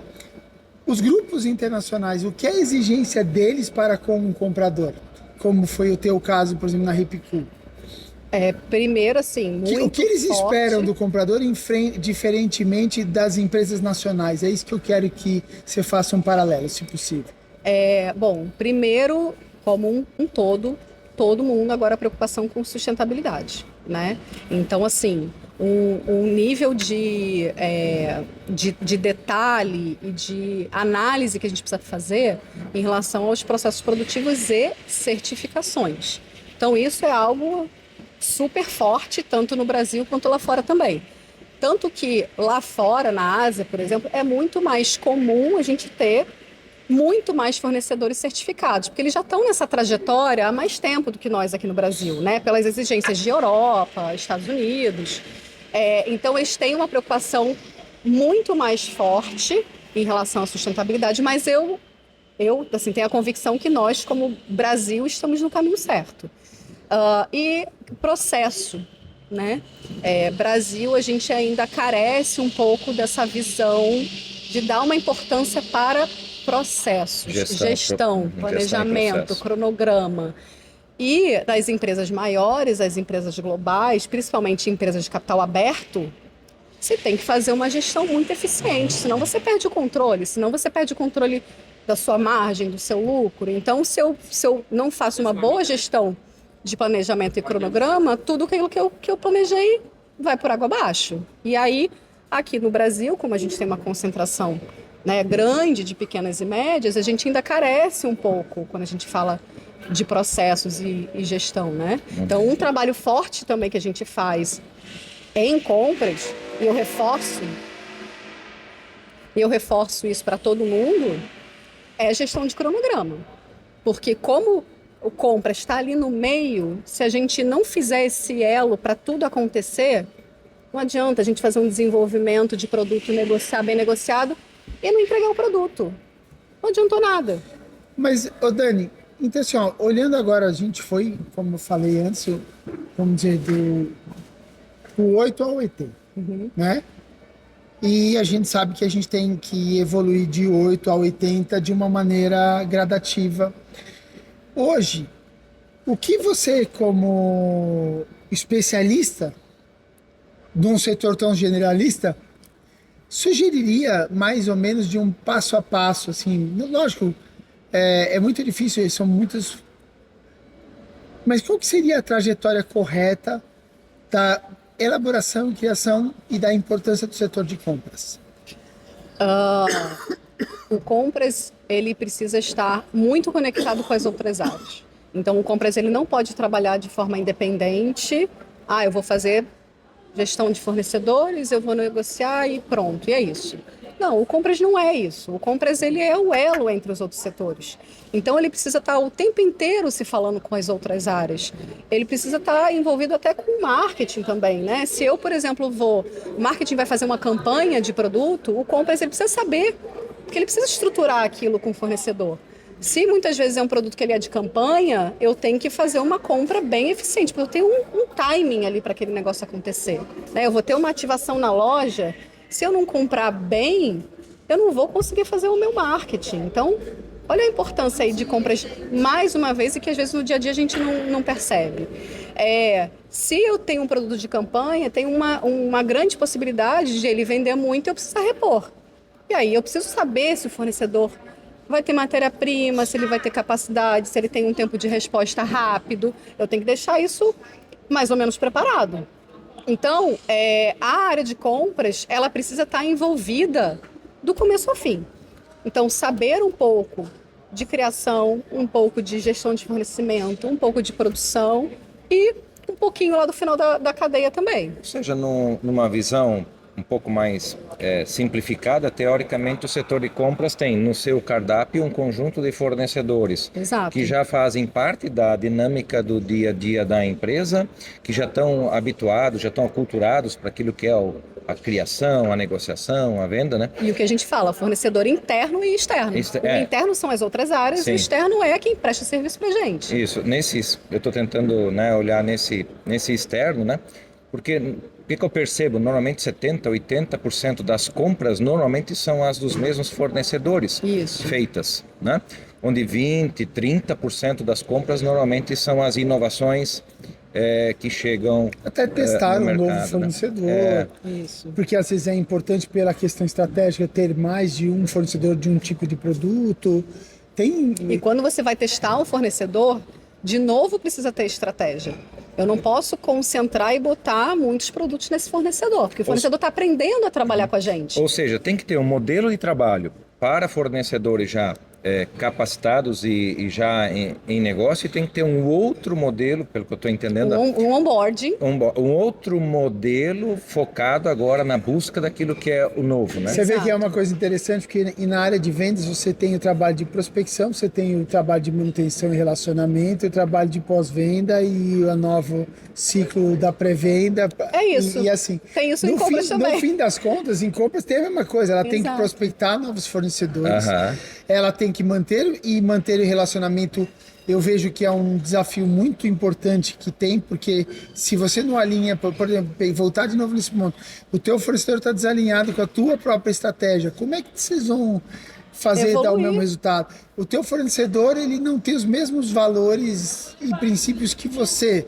os grupos internacionais, o que é a exigência deles para com um comprador, como foi o teu caso, por exemplo, na Ripicu. Primeiro, assim, muito o que eles forte. esperam do comprador diferentemente das empresas nacionais? É isso que eu quero que você faça um paralelo, se possível. Bom, primeiro, como um todo mundo agora a preocupação com sustentabilidade, né? Então, assim, um nível de detalhe e de análise que a gente precisa fazer em relação aos processos produtivos e certificações. Então, isso é algo super forte, tanto no Brasil quanto lá fora também. Tanto que lá fora, na Ásia, por exemplo, é muito mais comum a gente ter muito mais fornecedores certificados, porque eles já estão nessa trajetória há mais tempo do que nós aqui no Brasil, né? Pelas exigências de Europa, Estados Unidos. Então, eles têm uma preocupação muito mais forte em relação à sustentabilidade, mas eu assim, tenho a convicção que nós, como Brasil, estamos no caminho certo. E processo, né? Brasil, a gente ainda carece um pouco dessa visão de dar uma importância para processos, gestão, planejamento, cronograma. E das empresas maiores, as empresas globais, principalmente empresas de capital aberto, você tem que fazer uma gestão muito eficiente, senão você perde o controle, da sua margem, do seu lucro. Então, se eu não faço uma boa gestão de planejamento e cronograma, tudo aquilo que eu planejei vai por água abaixo. E aí, aqui no Brasil, como a gente tem uma concentração, né, grande de pequenas e médias, a gente ainda carece um pouco quando a gente fala de processos e gestão, né? Então, um trabalho forte também que a gente faz em compras, e eu reforço isso para todo mundo, é a gestão de cronograma. Porque como o compra está ali no meio, se a gente não fizer esse elo para tudo acontecer, não adianta a gente fazer um desenvolvimento de produto, negociar bem negociado e não entregar o produto. Não adiantou nada. Mas, Dani, então assim, olhando agora, a gente foi, como eu falei antes, vamos dizer, tipo 8 a 80, né? E a gente sabe que a gente tem que evoluir de 8 a 80 de uma maneira gradativa. Hoje, o que você, como especialista de um setor tão generalista, sugeriria mais ou menos de um passo a passo? Assim, lógico, é muito difícil, são muitos. Mas qual que seria a trajetória correta da elaboração, criação e da importância do setor de compras? O compras, ele precisa estar muito conectado com as outras áreas. Então, o compras, ele não pode trabalhar de forma independente. Eu vou fazer gestão de fornecedores, eu vou negociar e pronto, e é isso. Não, o compras não é isso. O compras, ele é o elo entre os outros setores. Então, ele precisa estar o tempo inteiro se falando com as outras áreas. Ele precisa estar envolvido até com o marketing também, né? Se eu, por exemplo, o marketing vai fazer uma campanha de produto, o compras, ele precisa saber, porque ele precisa estruturar aquilo com o fornecedor. Se muitas vezes é um produto que ele é de campanha, eu tenho que fazer uma compra bem eficiente, porque eu tenho um timing ali para aquele negócio acontecer, né? Eu vou ter uma ativação na loja. Se eu não comprar bem, eu não vou conseguir fazer o meu marketing. Então, olha a importância aí de compras, mais uma vez, e que às vezes no dia a dia a gente não percebe. Se eu tenho um produto de campanha, tem uma grande possibilidade de ele vender muito e eu preciso repor. E aí eu preciso saber se o fornecedor vai ter matéria-prima, se ele vai ter capacidade, se ele tem um tempo de resposta rápido. Eu tenho que deixar isso mais ou menos preparado. Então, a área de compras, ela precisa estar envolvida do começo ao fim. Então, saber um pouco de criação, um pouco de gestão de fornecimento, um pouco de produção e um pouquinho lá do final da cadeia também. Ou seja, numa visão um pouco mais simplificada, teoricamente o setor de compras tem no seu cardápio um conjunto de fornecedores. Exato. Que já fazem parte da dinâmica do dia a dia da empresa, que já estão habituados, já estão aculturados para aquilo que é a criação, a negociação, a venda, né? E o que a gente fala, fornecedor interno e externo. O interno são as outras áreas, sim. O externo é quem presta serviço para a gente. Isso, eu estou tentando, né, olhar nesse externo, né? Porque o que eu percebo? Normalmente 70%, 80% das compras normalmente são as dos mesmos fornecedores feitas, né? Onde 20%, 30% das compras normalmente são as inovações que chegam até testar no um mercado, novo fornecedor, né? Isso. Porque às vezes é importante pela questão estratégica ter mais de um fornecedor de um tipo de produto. E quando você vai testar um fornecedor, de novo precisa ter estratégia. Eu não posso concentrar e botar muitos produtos nesse fornecedor, porque o fornecedor está aprendendo a trabalhar com a gente. Ou seja, tem que ter um modelo de trabalho para fornecedores já capacitados e já em negócio, e tem que ter um outro modelo, pelo que eu estou entendendo. Um onboarding. Um outro modelo focado agora na busca daquilo que é o novo, né? Você vê que é uma coisa interessante, porque na área de vendas você tem o trabalho de prospecção, você tem o trabalho de manutenção e relacionamento, o trabalho de pós-venda e o novo ciclo da pré-venda. É isso. E assim, tem isso em compras também. No fim das contas, em compras tem a mesma coisa. Ela tem que prospectar novos fornecedores. Ela tem que manter o relacionamento. Eu vejo que é um desafio muito importante que tem, porque se você não alinha, por exemplo, voltar de novo nesse ponto, o teu fornecedor está desalinhado com a tua própria estratégia, como é que vocês vão fazer dar o mesmo resultado? O teu fornecedor, ele não tem os mesmos valores e princípios que você.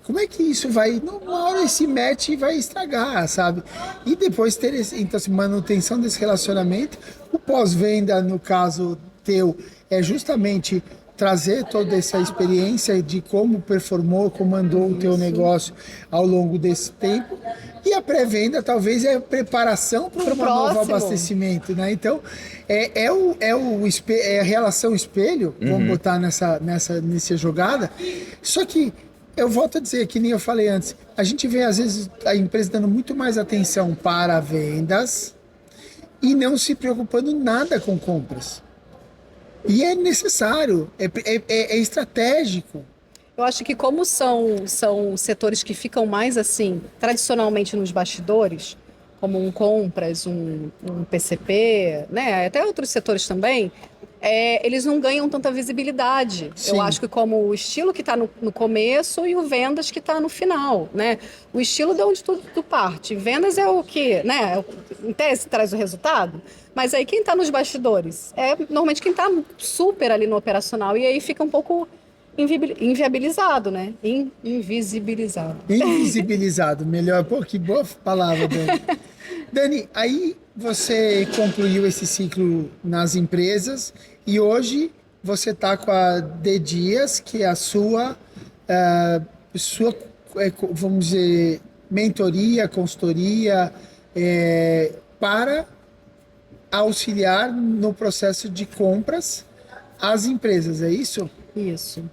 Como é que isso vai, uma hora esse match vai estragar, sabe? E depois ter então, assim, manutenção desse relacionamento. O pós-venda, no caso teu, é justamente trazer toda essa experiência de como performou, como andou o teu negócio ao longo desse tempo. E a pré-venda talvez é a preparação para um novo abastecimento, né? Então, é a relação espelho, vamos botar nessa jogada. Só que eu volto a dizer, que nem eu falei antes, a gente vê às vezes a empresa dando muito mais atenção para vendas e não se preocupando nada com compras. E é necessário, é estratégico. Eu acho que como são setores que ficam mais assim, tradicionalmente nos bastidores, como um compras, um PCP, né, até outros setores também, eles não ganham tanta visibilidade. Sim. Eu acho que como o estilo que está no começo e o vendas que está no final, né? O estilo de onde tudo parte. Vendas é o que, né? Em tese traz o resultado. Mas aí quem está nos bastidores é normalmente quem está super ali no operacional e aí fica um pouco inviabilizado, né? Invisibilizado. Invisibilizado, melhor. Pô, que boa palavra, Dani. Dani, aí você concluiu esse ciclo nas empresas e hoje você está com a D Dias, que é a sua, vamos dizer, mentoria, consultoria, para auxiliar no processo de compras às empresas, é isso? Isso.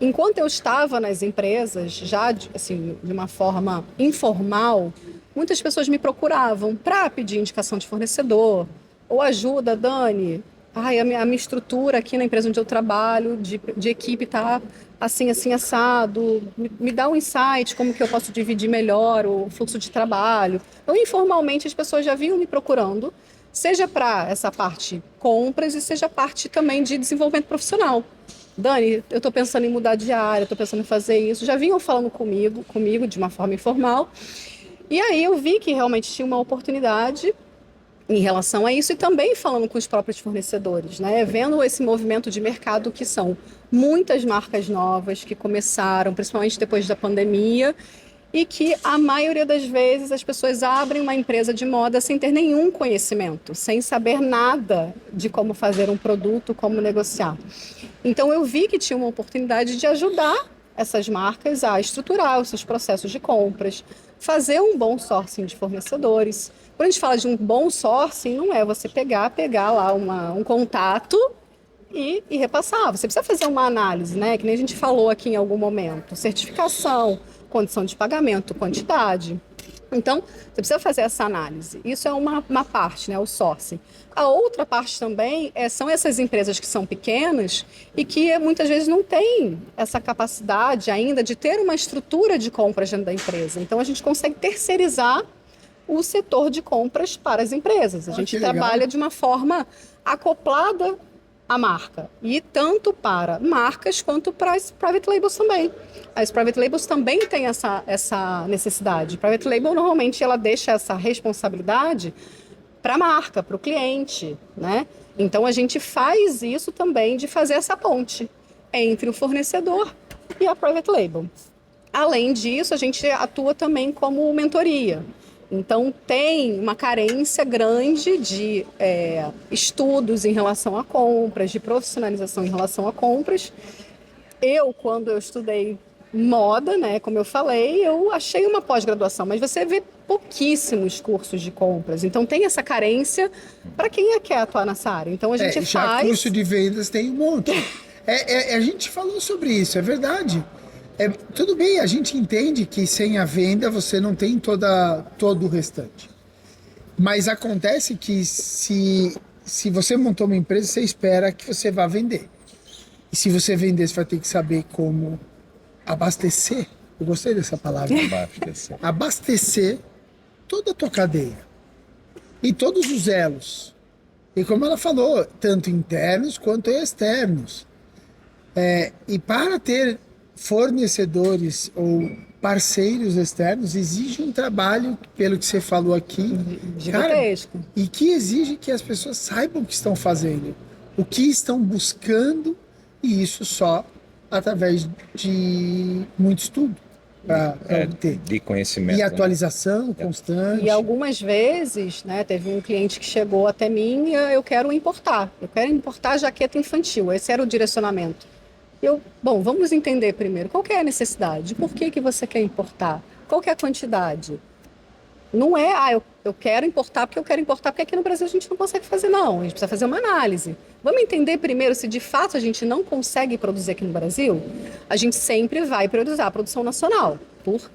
Enquanto eu estava nas empresas, já assim, de uma forma informal, muitas pessoas me procuravam para pedir indicação de fornecedor ou ajuda, Dani. Ai, a minha estrutura aqui na empresa onde eu trabalho, de equipe, tá assim, assim, assado. Me dá um insight, como que eu posso dividir melhor o fluxo de trabalho. Então, informalmente, as pessoas já vinham me procurando, seja para essa parte compras e seja parte também de desenvolvimento profissional. Dani, eu estou pensando em mudar de área, estou pensando em fazer isso. Já vinham falando comigo de uma forma informal. E aí eu vi que realmente tinha uma oportunidade em relação a isso e também falando com os próprios fornecedores, né? Vendo esse movimento de mercado que são muitas marcas novas que começaram, principalmente depois da pandemia, e que a maioria das vezes as pessoas abrem uma empresa de moda sem ter nenhum conhecimento, sem saber nada de como fazer um produto, como negociar. Então eu vi que tinha uma oportunidade de ajudar essas marcas a estruturar os seus processos de compras, fazer um bom sourcing de fornecedores. Quando a gente fala de um bom sourcing, não é você pegar lá um contato e repassar. Você precisa fazer uma análise, né? Que nem a gente falou aqui em algum momento. Certificação, condição de pagamento, quantidade. Então, você precisa fazer essa análise. Isso é uma parte, né? O sourcing. A outra parte também são essas empresas que são pequenas e que muitas vezes não têm essa capacidade ainda de ter uma estrutura de compras dentro da empresa. Então, a gente consegue terceirizar o setor de compras para as empresas. A gente trabalha de uma forma acoplada à marca. E tanto para marcas quanto para as private labels também. As private labels também têm essa necessidade. Private label, normalmente, ela deixa essa responsabilidade para a marca, para o cliente, né? Então, a gente faz isso também de fazer essa ponte entre o fornecedor e a private label. Além disso, a gente atua também como mentoria. Então, tem uma carência grande de estudos em relação a compras, de profissionalização em relação a compras. Quando eu estudei moda, né, como eu falei, eu achei uma pós-graduação, mas você vê pouquíssimos cursos de compras. Então, tem essa carência para quem quer atuar nessa área. Então, a gente já curso de vendas tem um monte. A gente falou sobre isso, é verdade. Tudo bem, a gente entende que sem a venda você não tem todo o restante. Mas acontece que se você montou uma empresa, você espera que você vá vender. E se você vender, você vai ter que saber como abastecer. Eu gostei dessa palavra. Abastecer toda a tua cadeia. E todos os elos. E como ela falou, tanto internos quanto externos. E para ter fornecedores ou parceiros externos, exige um trabalho, pelo que você falou aqui, gigantesco. Cara, e que exige que as pessoas saibam o que estão fazendo, o que estão buscando, e isso só através de muito estudo para obter. De conhecimento. E atualização constante. E algumas vezes, né, teve um cliente que chegou até mim e eu quero importar jaqueta infantil, esse era o direcionamento. Bom, vamos entender primeiro, qual que é a necessidade? Por que você quer importar? Qual que é a quantidade? Não é, eu quero importar porque aqui no Brasil a gente não consegue fazer, não. A gente precisa fazer uma análise. Vamos entender primeiro se de fato a gente não consegue produzir aqui no Brasil? A gente sempre vai priorizar a produção nacional, por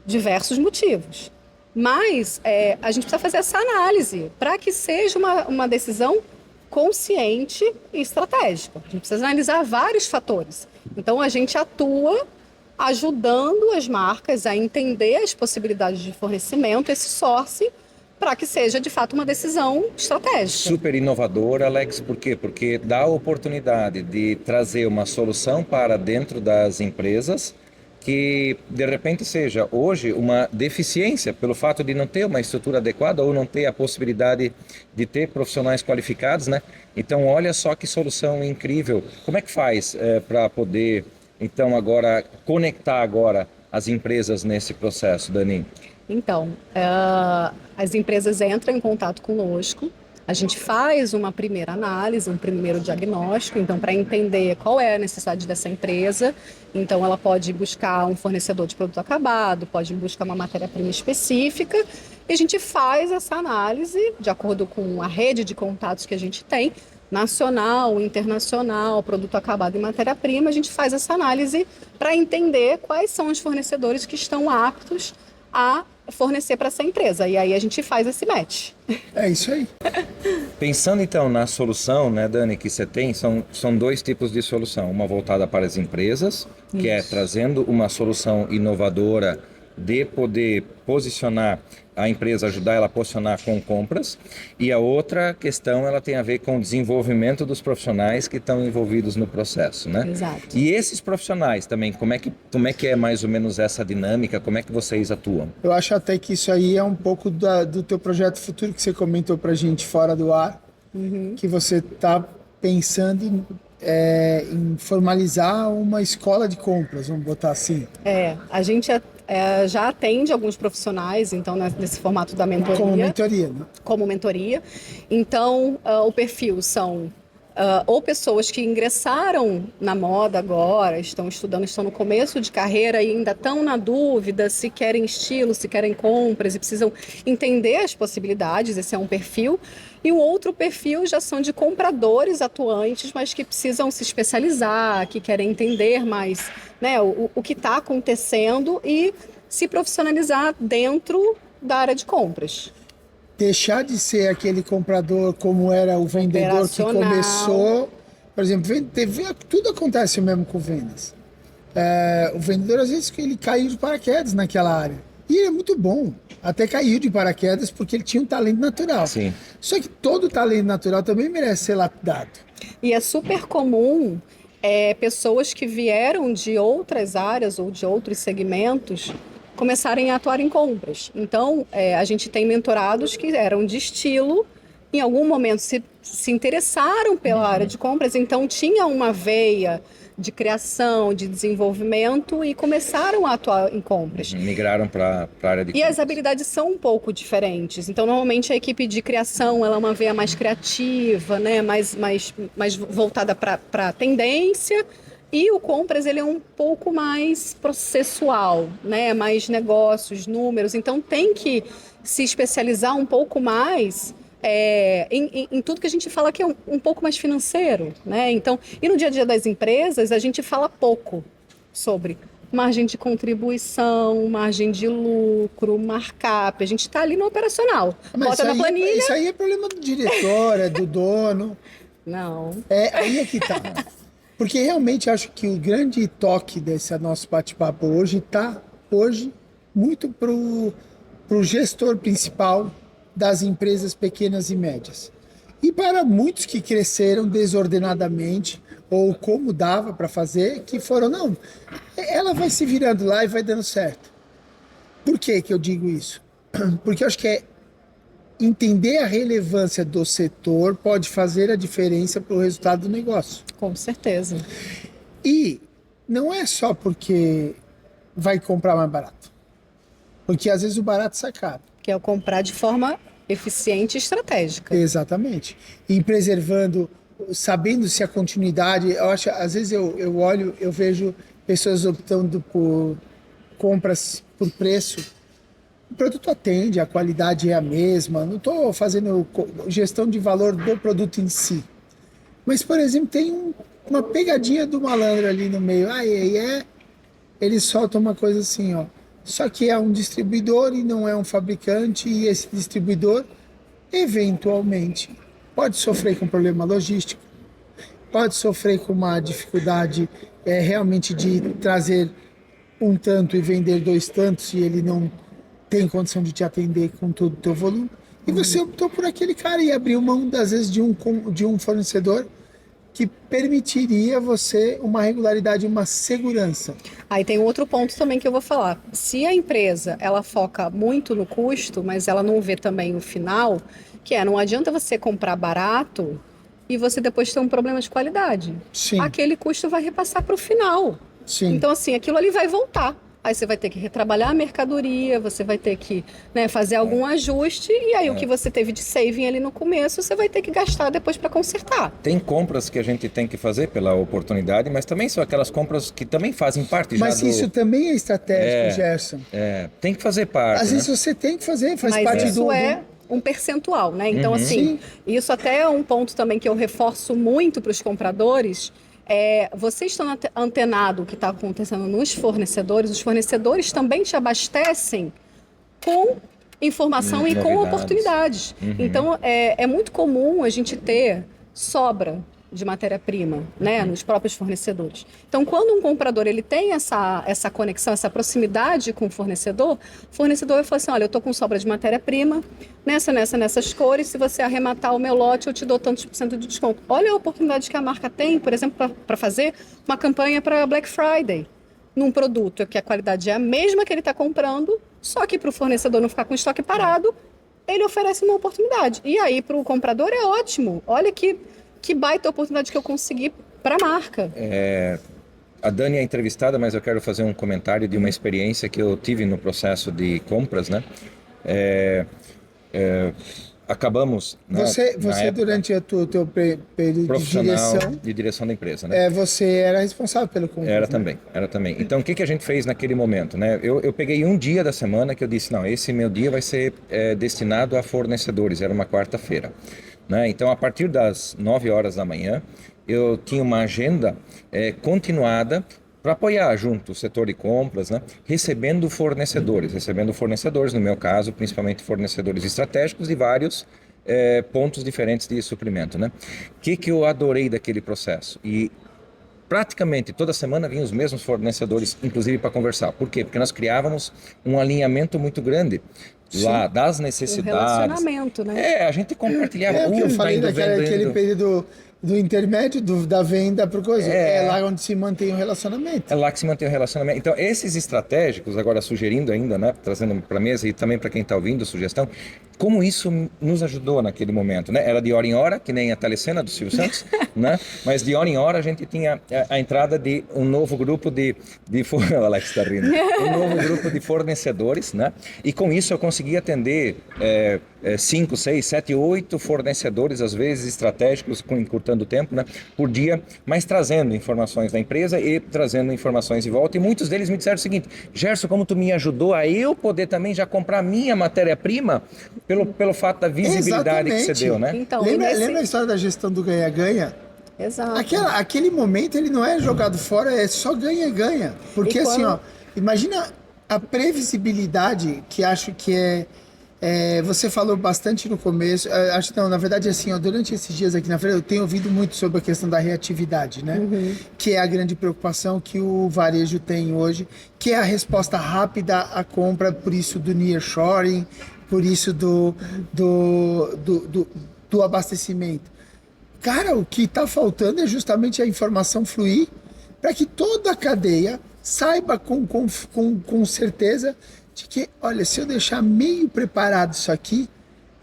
diversos motivos. Mas a gente precisa fazer essa análise para que seja uma decisão consciente e estratégica. A gente precisa analisar vários fatores. Então, a gente atua ajudando as marcas a entender as possibilidades de fornecimento, esse sourcing, para que seja, de fato, uma decisão estratégica. Super inovador, Alex, por quê? Porque dá a oportunidade de trazer uma solução para dentro das empresas que, de repente, seja hoje uma deficiência pelo fato de não ter uma estrutura adequada ou não ter a possibilidade de ter profissionais qualificados, né? Então, olha só que solução incrível. Como é que faz para poder, então, agora, conectar agora as empresas nesse processo, Dani? Então, as empresas entram em contato conosco, a gente faz uma primeira análise, um primeiro diagnóstico, então, para entender qual é a necessidade dessa empresa. Então, ela pode buscar um fornecedor de produto acabado, pode buscar uma matéria-prima específica, e a gente faz essa análise de acordo com a rede de contatos que a gente tem, nacional, internacional, produto acabado e matéria-prima. A gente faz essa análise para entender quais são os fornecedores que estão aptos a fornecer para essa empresa. E aí a gente faz esse match. É isso aí. Pensando então na solução, né, Dani, que você tem, são dois tipos de solução. Uma voltada para as empresas, que é trazendo uma solução inovadora de poder posicionar a empresa, ajudar ela a posicionar com compras. E a outra questão, ela tem a ver com o desenvolvimento dos profissionais que estão envolvidos no processo, né? Exato. E esses profissionais também, como é que é mais ou menos essa dinâmica? Como é que vocês atuam? Eu acho até que isso aí é um pouco do teu projeto futuro que você comentou pra gente fora do ar, que você está pensando em formalizar uma escola de compras, vamos botar assim. A gente já atende alguns profissionais, então, nesse formato da mentoria. Como mentoria, né? Como mentoria. Então, o perfil são ou pessoas que ingressaram na moda agora, estão estudando, estão no começo de carreira e ainda estão na dúvida se querem estilo, se querem compras e precisam entender as possibilidades. Esse é um perfil. E o outro perfil já são de compradores atuantes, mas que precisam se especializar, que querem entender mais, né, o que está acontecendo e se profissionalizar dentro da área de compras. Deixar de ser aquele comprador como era o vendedor que começou. Por exemplo, tudo acontece mesmo com vendas. O vendedor, às vezes, ele caiu de paraquedas naquela área. E ele é muito bom. Até caiu de paraquedas porque ele tinha um talento natural. Sim. Só que todo talento natural também merece ser lapidado. E é super comum pessoas que vieram de outras áreas ou de outros segmentos começarem a atuar em compras. Então, a gente tem mentorados que eram de estilo, em algum momento se interessaram pela área de compras, então tinha uma veia de criação, de desenvolvimento e começaram a atuar em compras. Migraram para a área de compras. E as habilidades são um pouco diferentes. Então, normalmente, a equipe de criação ela é uma veia mais criativa, né? mais voltada para a tendência. E o compras ele é um pouco mais processual, né? Mais negócios, números. Então, tem que se especializar um pouco mais em tudo que a gente fala que é um pouco mais financeiro, né? Então, e no dia a dia das empresas, a gente fala pouco sobre margem de contribuição, margem de lucro, markup. A gente está ali no operacional. Bota na planilha. Isso aí é problema do diretor, do dono. Não. Aí é que tá. Porque realmente acho que o grande toque desse nosso bate-papo hoje está muito pro gestor principal das empresas pequenas e médias. E para muitos que cresceram desordenadamente, ou como dava para fazer, que foram, ela vai se virando lá e vai dando certo. Por que eu digo isso? Porque eu acho que entender a relevância do setor pode fazer a diferença para o resultado do negócio. Com certeza. E não é só porque vai comprar mais barato. Porque às vezes o barato sai caro. Que é o comprar de forma eficiente e estratégica. Exatamente. E preservando, sabendo se a continuidade... Eu acho, às vezes eu olho, eu vejo pessoas optando por compras por preço. O produto atende, a qualidade é a mesma. Não estou fazendo gestão de valor do produto em si. Mas, por exemplo, tem uma pegadinha do malandro ali no meio. Ele solta uma coisa assim, Só que é um distribuidor e não é um fabricante. E esse distribuidor, eventualmente, pode sofrer com problema logístico. Pode sofrer com uma dificuldade realmente de trazer um tanto e vender dois tantos e ele não tem condição de te atender com todo o teu volume. E você optou por aquele cara e abriu mão, às vezes, de um fornecedor que permitiria você uma regularidade, uma segurança. Aí tem outro ponto também que eu vou falar. Se a empresa, ela foca muito no custo, mas ela não vê também o final, que é, não adianta você comprar barato e você depois ter um problema de qualidade. Sim. Aquele custo vai repassar para o final. Sim. Então, assim, aquilo ali vai voltar. Aí você vai ter que retrabalhar a mercadoria, você vai ter que, né, fazer algum ajuste, e aí o que você teve de saving ali no começo, você vai ter que gastar depois para consertar. Tem compras que a gente tem que fazer pela oportunidade, mas também são aquelas compras que também fazem parte Mas já do... isso também é estratégico, Gerson. tem que fazer parte, Às né? vezes você tem que fazer, faz Mas parte isso do... é um percentual, né? Então, assim, Sim. isso até é um ponto também que eu reforço muito para os compradores. Vocês estão antenados o que está acontecendo nos fornecedores, os fornecedores também te abastecem com informação e com Novidades. oportunidades. Então, é muito comum a gente ter sobra de matéria-prima, né, nos próprios fornecedores. Então, quando um comprador ele tem essa conexão, essa proximidade com o fornecedor vai falar assim, olha, eu estou com sobra de matéria-prima, nessas cores, se você arrematar o meu lote, eu te dou tantos por cento de desconto. Olha a oportunidade que a marca tem, por exemplo, para fazer uma campanha para Black Friday, num produto que a qualidade é a mesma que ele está comprando, só que para o fornecedor não ficar com estoque parado, ele oferece uma oportunidade. E aí, para o comprador é ótimo. Olha que baita oportunidade que eu consegui para a marca. A Dani é entrevistada, mas eu quero fazer um comentário de uma experiência que eu tive no processo de compras, né? Acabamos, né, Você na época, durante o teu período de profissional direção, de direção da empresa, né? você era responsável pelo compras, Era né? também. Então, o que a gente fez naquele momento, né? Eu peguei um dia da semana que eu disse, não, esse meu dia vai ser destinado a fornecedores, era uma quarta-feira, né? Então, a partir das 9 horas da manhã, eu tinha uma agenda continuada para apoiar junto o setor de compras, né? Recebendo fornecedores, no meu caso, principalmente fornecedores estratégicos de vários pontos diferentes de suprimento, né? O que eu adorei daquele processo? E praticamente toda semana vinham os mesmos fornecedores, inclusive para conversar. Por quê? Porque nós criávamos um alinhamento muito grande lá das necessidades. Um relacionamento, né? A gente compartilhava. O que eu tá falei indo daquele vendo. período do intermédio, da venda para coisa. É lá onde se mantém o relacionamento. É lá que se mantém o relacionamento. Então, esses estratégicos, agora sugerindo ainda, né, trazendo para a mesa e também para quem está ouvindo a sugestão, como isso nos ajudou naquele momento, né? Era de hora em hora, que nem a telecena do Silvio Santos, né? Mas de hora em hora a gente tinha a entrada de um novo grupo o Alex está rindo, um novo grupo de fornecedores, né? E com isso eu consegui atender 5, 6, 7, 8 fornecedores, às vezes estratégicos, encurtando o tempo, né, por dia, mas trazendo informações da empresa e trazendo informações de volta. E muitos deles me disseram o seguinte: Gerson, como tu me ajudou a eu poder também já comprar minha matéria-prima pelo fato da visibilidade que você deu, né? Então, Lembra a história da gestão do ganha-ganha? Exato. Aquele momento ele não é jogado fora, é só ganha-ganha. Porque assim, imagina a previsibilidade que acho que você falou bastante no começo, acho não, na verdade assim, durante esses dias aqui na feira eu tenho ouvido muito sobre a questão da reatividade, né? Que é a grande preocupação que o varejo tem hoje, que é a resposta rápida à compra, por isso do nearshoring, por isso do abastecimento. Cara, o que está faltando é justamente a informação fluir para que toda a cadeia saiba com certeza de que, olha, se eu deixar meio preparado isso aqui,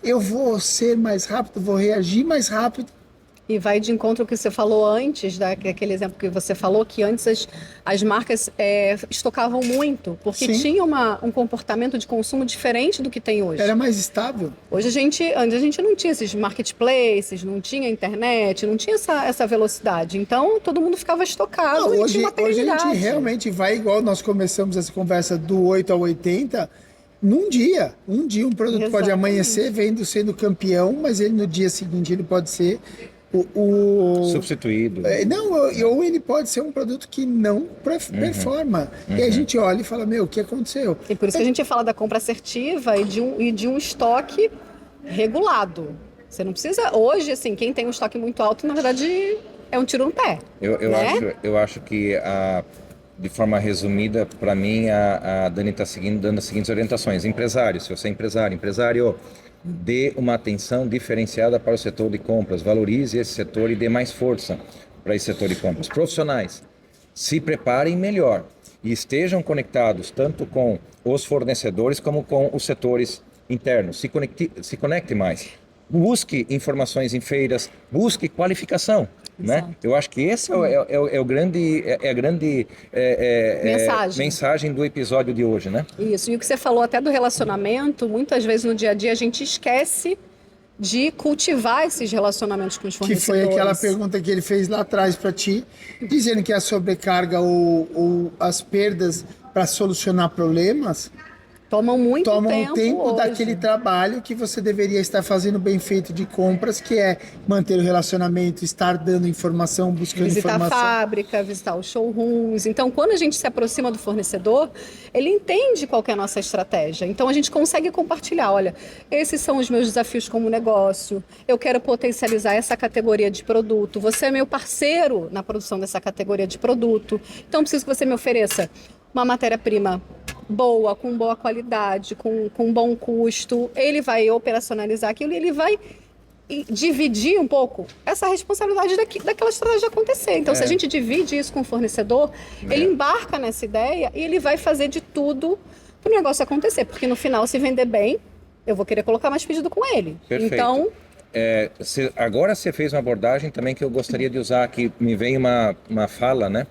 eu vou ser mais rápido, vou reagir mais rápido. E vai de encontro ao que você falou antes, daquele exemplo que você falou, que antes as marcas estocavam muito, porque Sim. tinha um comportamento de consumo diferente do que tem hoje. Era mais estável. Hoje antes a gente não tinha esses marketplaces, não tinha internet, não tinha essa velocidade. Então todo mundo ficava estocado e tinha uma hoje a perenidade. gente realmente vai igual nós começamos essa conversa do 8 ao 80, num dia. Um dia um produto pode Exatamente. amanhecer sendo campeão, mas ele no dia seguinte ele pode ser substituído. Ou ele pode ser um produto que não performa. E a gente olha e fala, o que aconteceu? E por isso que a gente fala da compra assertiva e de um estoque regulado. Você não precisa... Hoje, assim, quem tem um estoque muito alto, na verdade, é um tiro no pé. Eu acho que, de forma resumida, para mim, a Dani está dando as seguintes orientações. Empresário, se você é empresário, dê uma atenção diferenciada para o setor de compras, valorize esse setor e dê mais força para esse setor de compras. Profissionais, se preparem melhor e estejam conectados tanto com os fornecedores como com os setores internos. Se conecte mais. Busque informações em feiras, busque qualificação. Né? Eu acho que esse é a grande mensagem do episódio de hoje, né? Isso, e o que você falou até do relacionamento, muitas vezes no dia a dia a gente esquece de cultivar esses relacionamentos com os Que fornecedores. foi aquela pergunta que ele fez lá atrás para ti, dizendo que a sobrecarga ou as perdas para solucionar problemas tomam muito tomam tempo o tempo hoje. daquele trabalho que você deveria estar fazendo bem feito de compras, que é manter o relacionamento, estar dando informação, buscando Visitar informação. a fábrica, visitar os showrooms. Então, quando a gente se aproxima do fornecedor, ele entende qual que é a nossa estratégia. Então, a gente consegue compartilhar, olha, esses são os meus desafios como negócio, eu quero potencializar essa categoria de produto, você é meu parceiro na produção dessa categoria de produto, então preciso que você me ofereça uma matéria-prima boa, com boa qualidade, com bom custo. Ele vai operacionalizar aquilo e ele vai dividir um pouco essa responsabilidade daquela estratégia acontecer. Então, se a gente divide isso com o fornecedor, ele embarca nessa ideia e ele vai fazer de tudo para o negócio acontecer. Porque no final, se vender bem, eu vou querer colocar mais pedido com ele. Perfeito. Então, agora você fez uma abordagem também que eu gostaria de usar aqui. Me veio uma fala, né?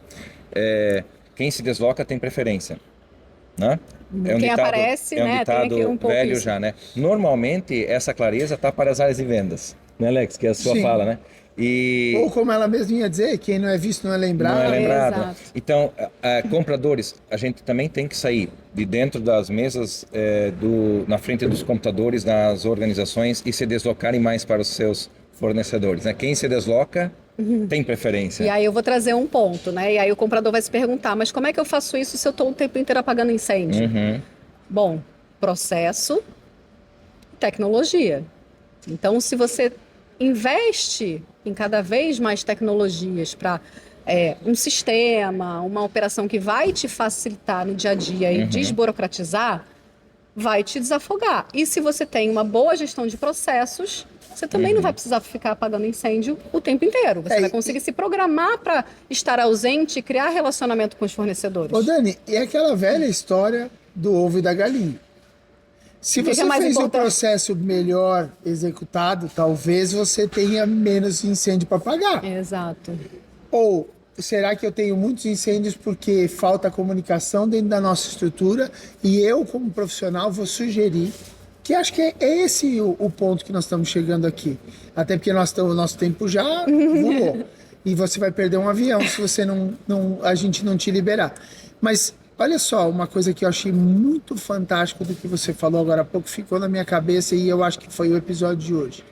Quem se desloca tem preferência. Né? Quem aparece, é um né, ditado tem aqui um pouco velho isso. já, né? Normalmente essa clareza está para as áreas de vendas, né, Alex? Que é a sua Sim. fala, né? Ou como ela mesma ia dizer, quem não é visto não é lembrado. Não é lembrado. Exato. Então, compradores, a gente também tem que sair de dentro das mesas, na frente dos computadores, das organizações e se deslocarem mais para os seus fornecedores. Né? Quem se desloca tem preferência. E aí eu vou trazer um ponto, né? E aí o comprador vai se perguntar, mas como é que eu faço isso se eu estou o tempo inteiro apagando incêndio? Bom, processo, tecnologia. Então, se você investe em cada vez mais tecnologias para um sistema, uma operação que vai te facilitar no dia a dia e desburocratizar, vai te desafogar. E se você tem uma boa gestão de processos, você também não vai precisar ficar apagando incêndio o tempo inteiro. Você vai conseguir se programar para estar ausente e criar relacionamento com os fornecedores. Ô Dani, e aquela velha história do ovo e da galinha? Se você fez um processo melhor executado, talvez você tenha menos incêndio para apagar. Exato. Ou será que eu tenho muitos incêndios porque falta comunicação dentro da nossa estrutura e eu, como profissional, vou sugerir que acho que é esse o ponto que nós estamos chegando aqui. Até porque o nosso tempo já voou. E você vai perder um avião se você a gente não te liberar. Mas olha só, uma coisa que eu achei muito fantástico do que você falou agora há pouco, ficou na minha cabeça e eu acho que foi o episódio de hoje.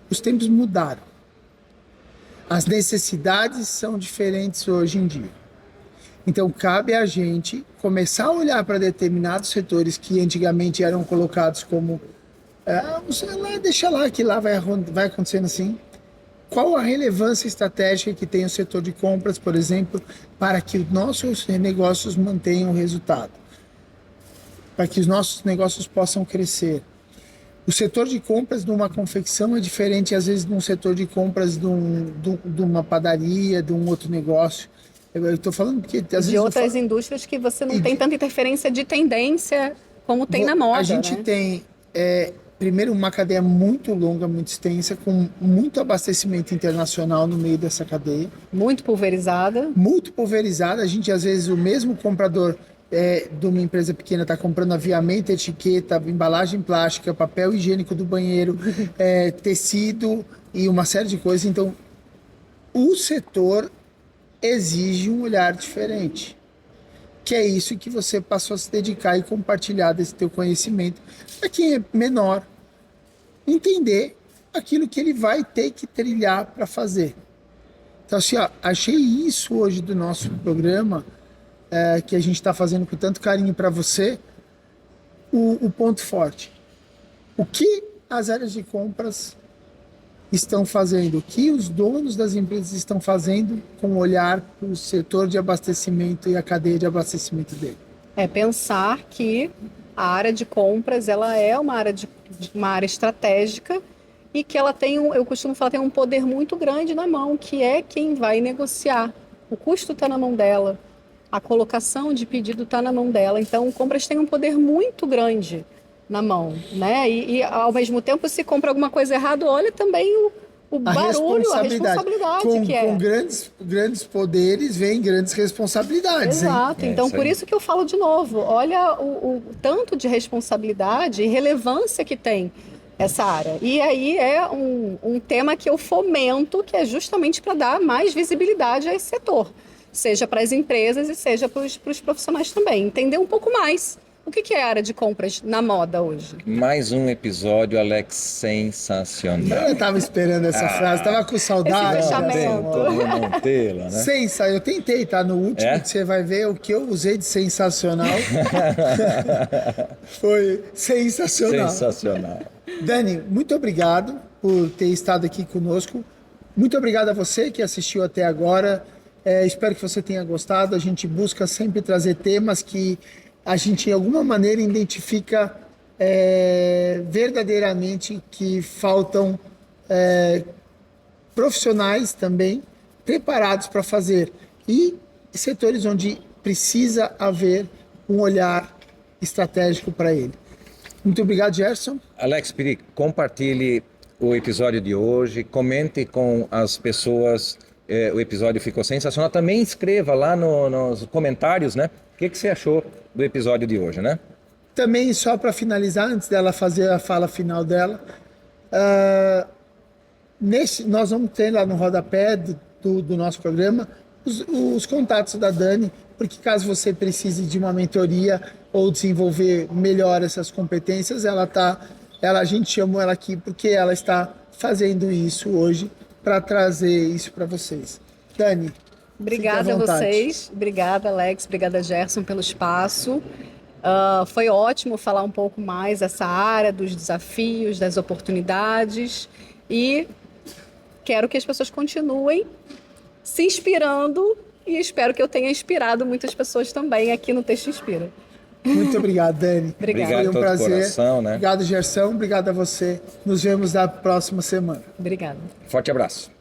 Os tempos mudaram. As necessidades são diferentes hoje em dia. Então, cabe a gente começar a olhar para determinados setores que antigamente eram colocados como deixa lá, que lá vai acontecendo assim. Qual a relevância estratégica que tem o setor de compras, por exemplo, para que os nossos negócios mantenham o resultado? Para que os nossos negócios possam crescer. O setor de compras de uma confecção é diferente, às vezes, de um setor de compras de uma padaria, de um outro negócio. Eu estou falando porque... Às vezes outras indústrias que você não tem tanta interferência de tendência como tem na moda. A gente tem, primeiro, uma cadeia muito longa, muito extensa, com muito abastecimento internacional no meio dessa cadeia. Muito pulverizada. Muito pulverizada. A gente, às vezes, o mesmo comprador de uma empresa pequena está comprando aviamento, etiqueta, embalagem plástica, papel higiênico do banheiro, tecido e uma série de coisas. Então, o setor exige um olhar diferente, que é isso que você passou a se dedicar e compartilhar desse teu conhecimento para quem é menor entender aquilo que ele vai ter que trilhar para fazer. Então assim, achei isso hoje do nosso programa que a gente está fazendo com tanto carinho para você, o ponto forte. O que as áreas de compras estão fazendo, o que os donos das empresas estão fazendo com o olhar para o setor de abastecimento e a cadeia de abastecimento dele. É pensar que a área de compras, ela é uma área estratégica e que ela tem, eu costumo falar, tem um poder muito grande na mão, que é quem vai negociar. O custo está na mão dela, a colocação de pedido está na mão dela. Então, compras tem um poder muito grande na mão, né? E ao mesmo tempo, se compra alguma coisa errada, olha também o barulho, a responsabilidade que é. Com grandes poderes vem grandes responsabilidades. Exato. Hein? Então, por isso que eu falo de novo, olha o tanto de responsabilidade e relevância que tem essa área. E aí é um tema que eu fomento, que é justamente para dar mais visibilidade a esse setor, seja para as empresas e seja para os profissionais também. Entender um pouco mais o que é a área de compras na moda hoje. Mais um episódio, Alex, sensacional. Eu estava esperando essa frase, estava com saudade. Esse fechamento. Todo mundo não tê-la, né? Eu tentei, tá? No último que você vai ver o que eu usei de sensacional. Foi sensacional. Sensacional. Dani, muito obrigado por ter estado aqui conosco. Muito obrigado a você que assistiu até agora. Espero que você tenha gostado. A gente busca sempre trazer temas que a gente, de alguma maneira, identifica verdadeiramente que faltam profissionais também preparados para fazer. E setores onde precisa haver um olhar estratégico para ele. Muito obrigado, Gerson. Alex Piri, compartilhe o episódio de hoje, comente com as pessoas, o episódio ficou sensacional. Também escreva lá nos comentários, né? O que você achou do episódio de hoje, né? Também, só para finalizar, antes dela fazer a fala final dela, nós vamos ter lá no rodapé do nosso programa os contatos da Dani, porque caso você precise de uma mentoria ou desenvolver melhor essas competências, a gente chamou ela aqui porque ela está fazendo isso hoje para trazer isso para vocês. Dani, obrigada a vocês, obrigada Alex, obrigada Gerson pelo espaço. Foi ótimo falar um pouco mais dessa área, dos desafios, das oportunidades, e quero que as pessoas continuem se inspirando e espero que eu tenha inspirado muitas pessoas também aqui no Texto Inspira. Muito obrigado, Dani. Obrigado. Foi um prazer. Coração, né? Obrigado, Gerson. Obrigado a você. Nos vemos na próxima semana. Obrigada. Forte abraço.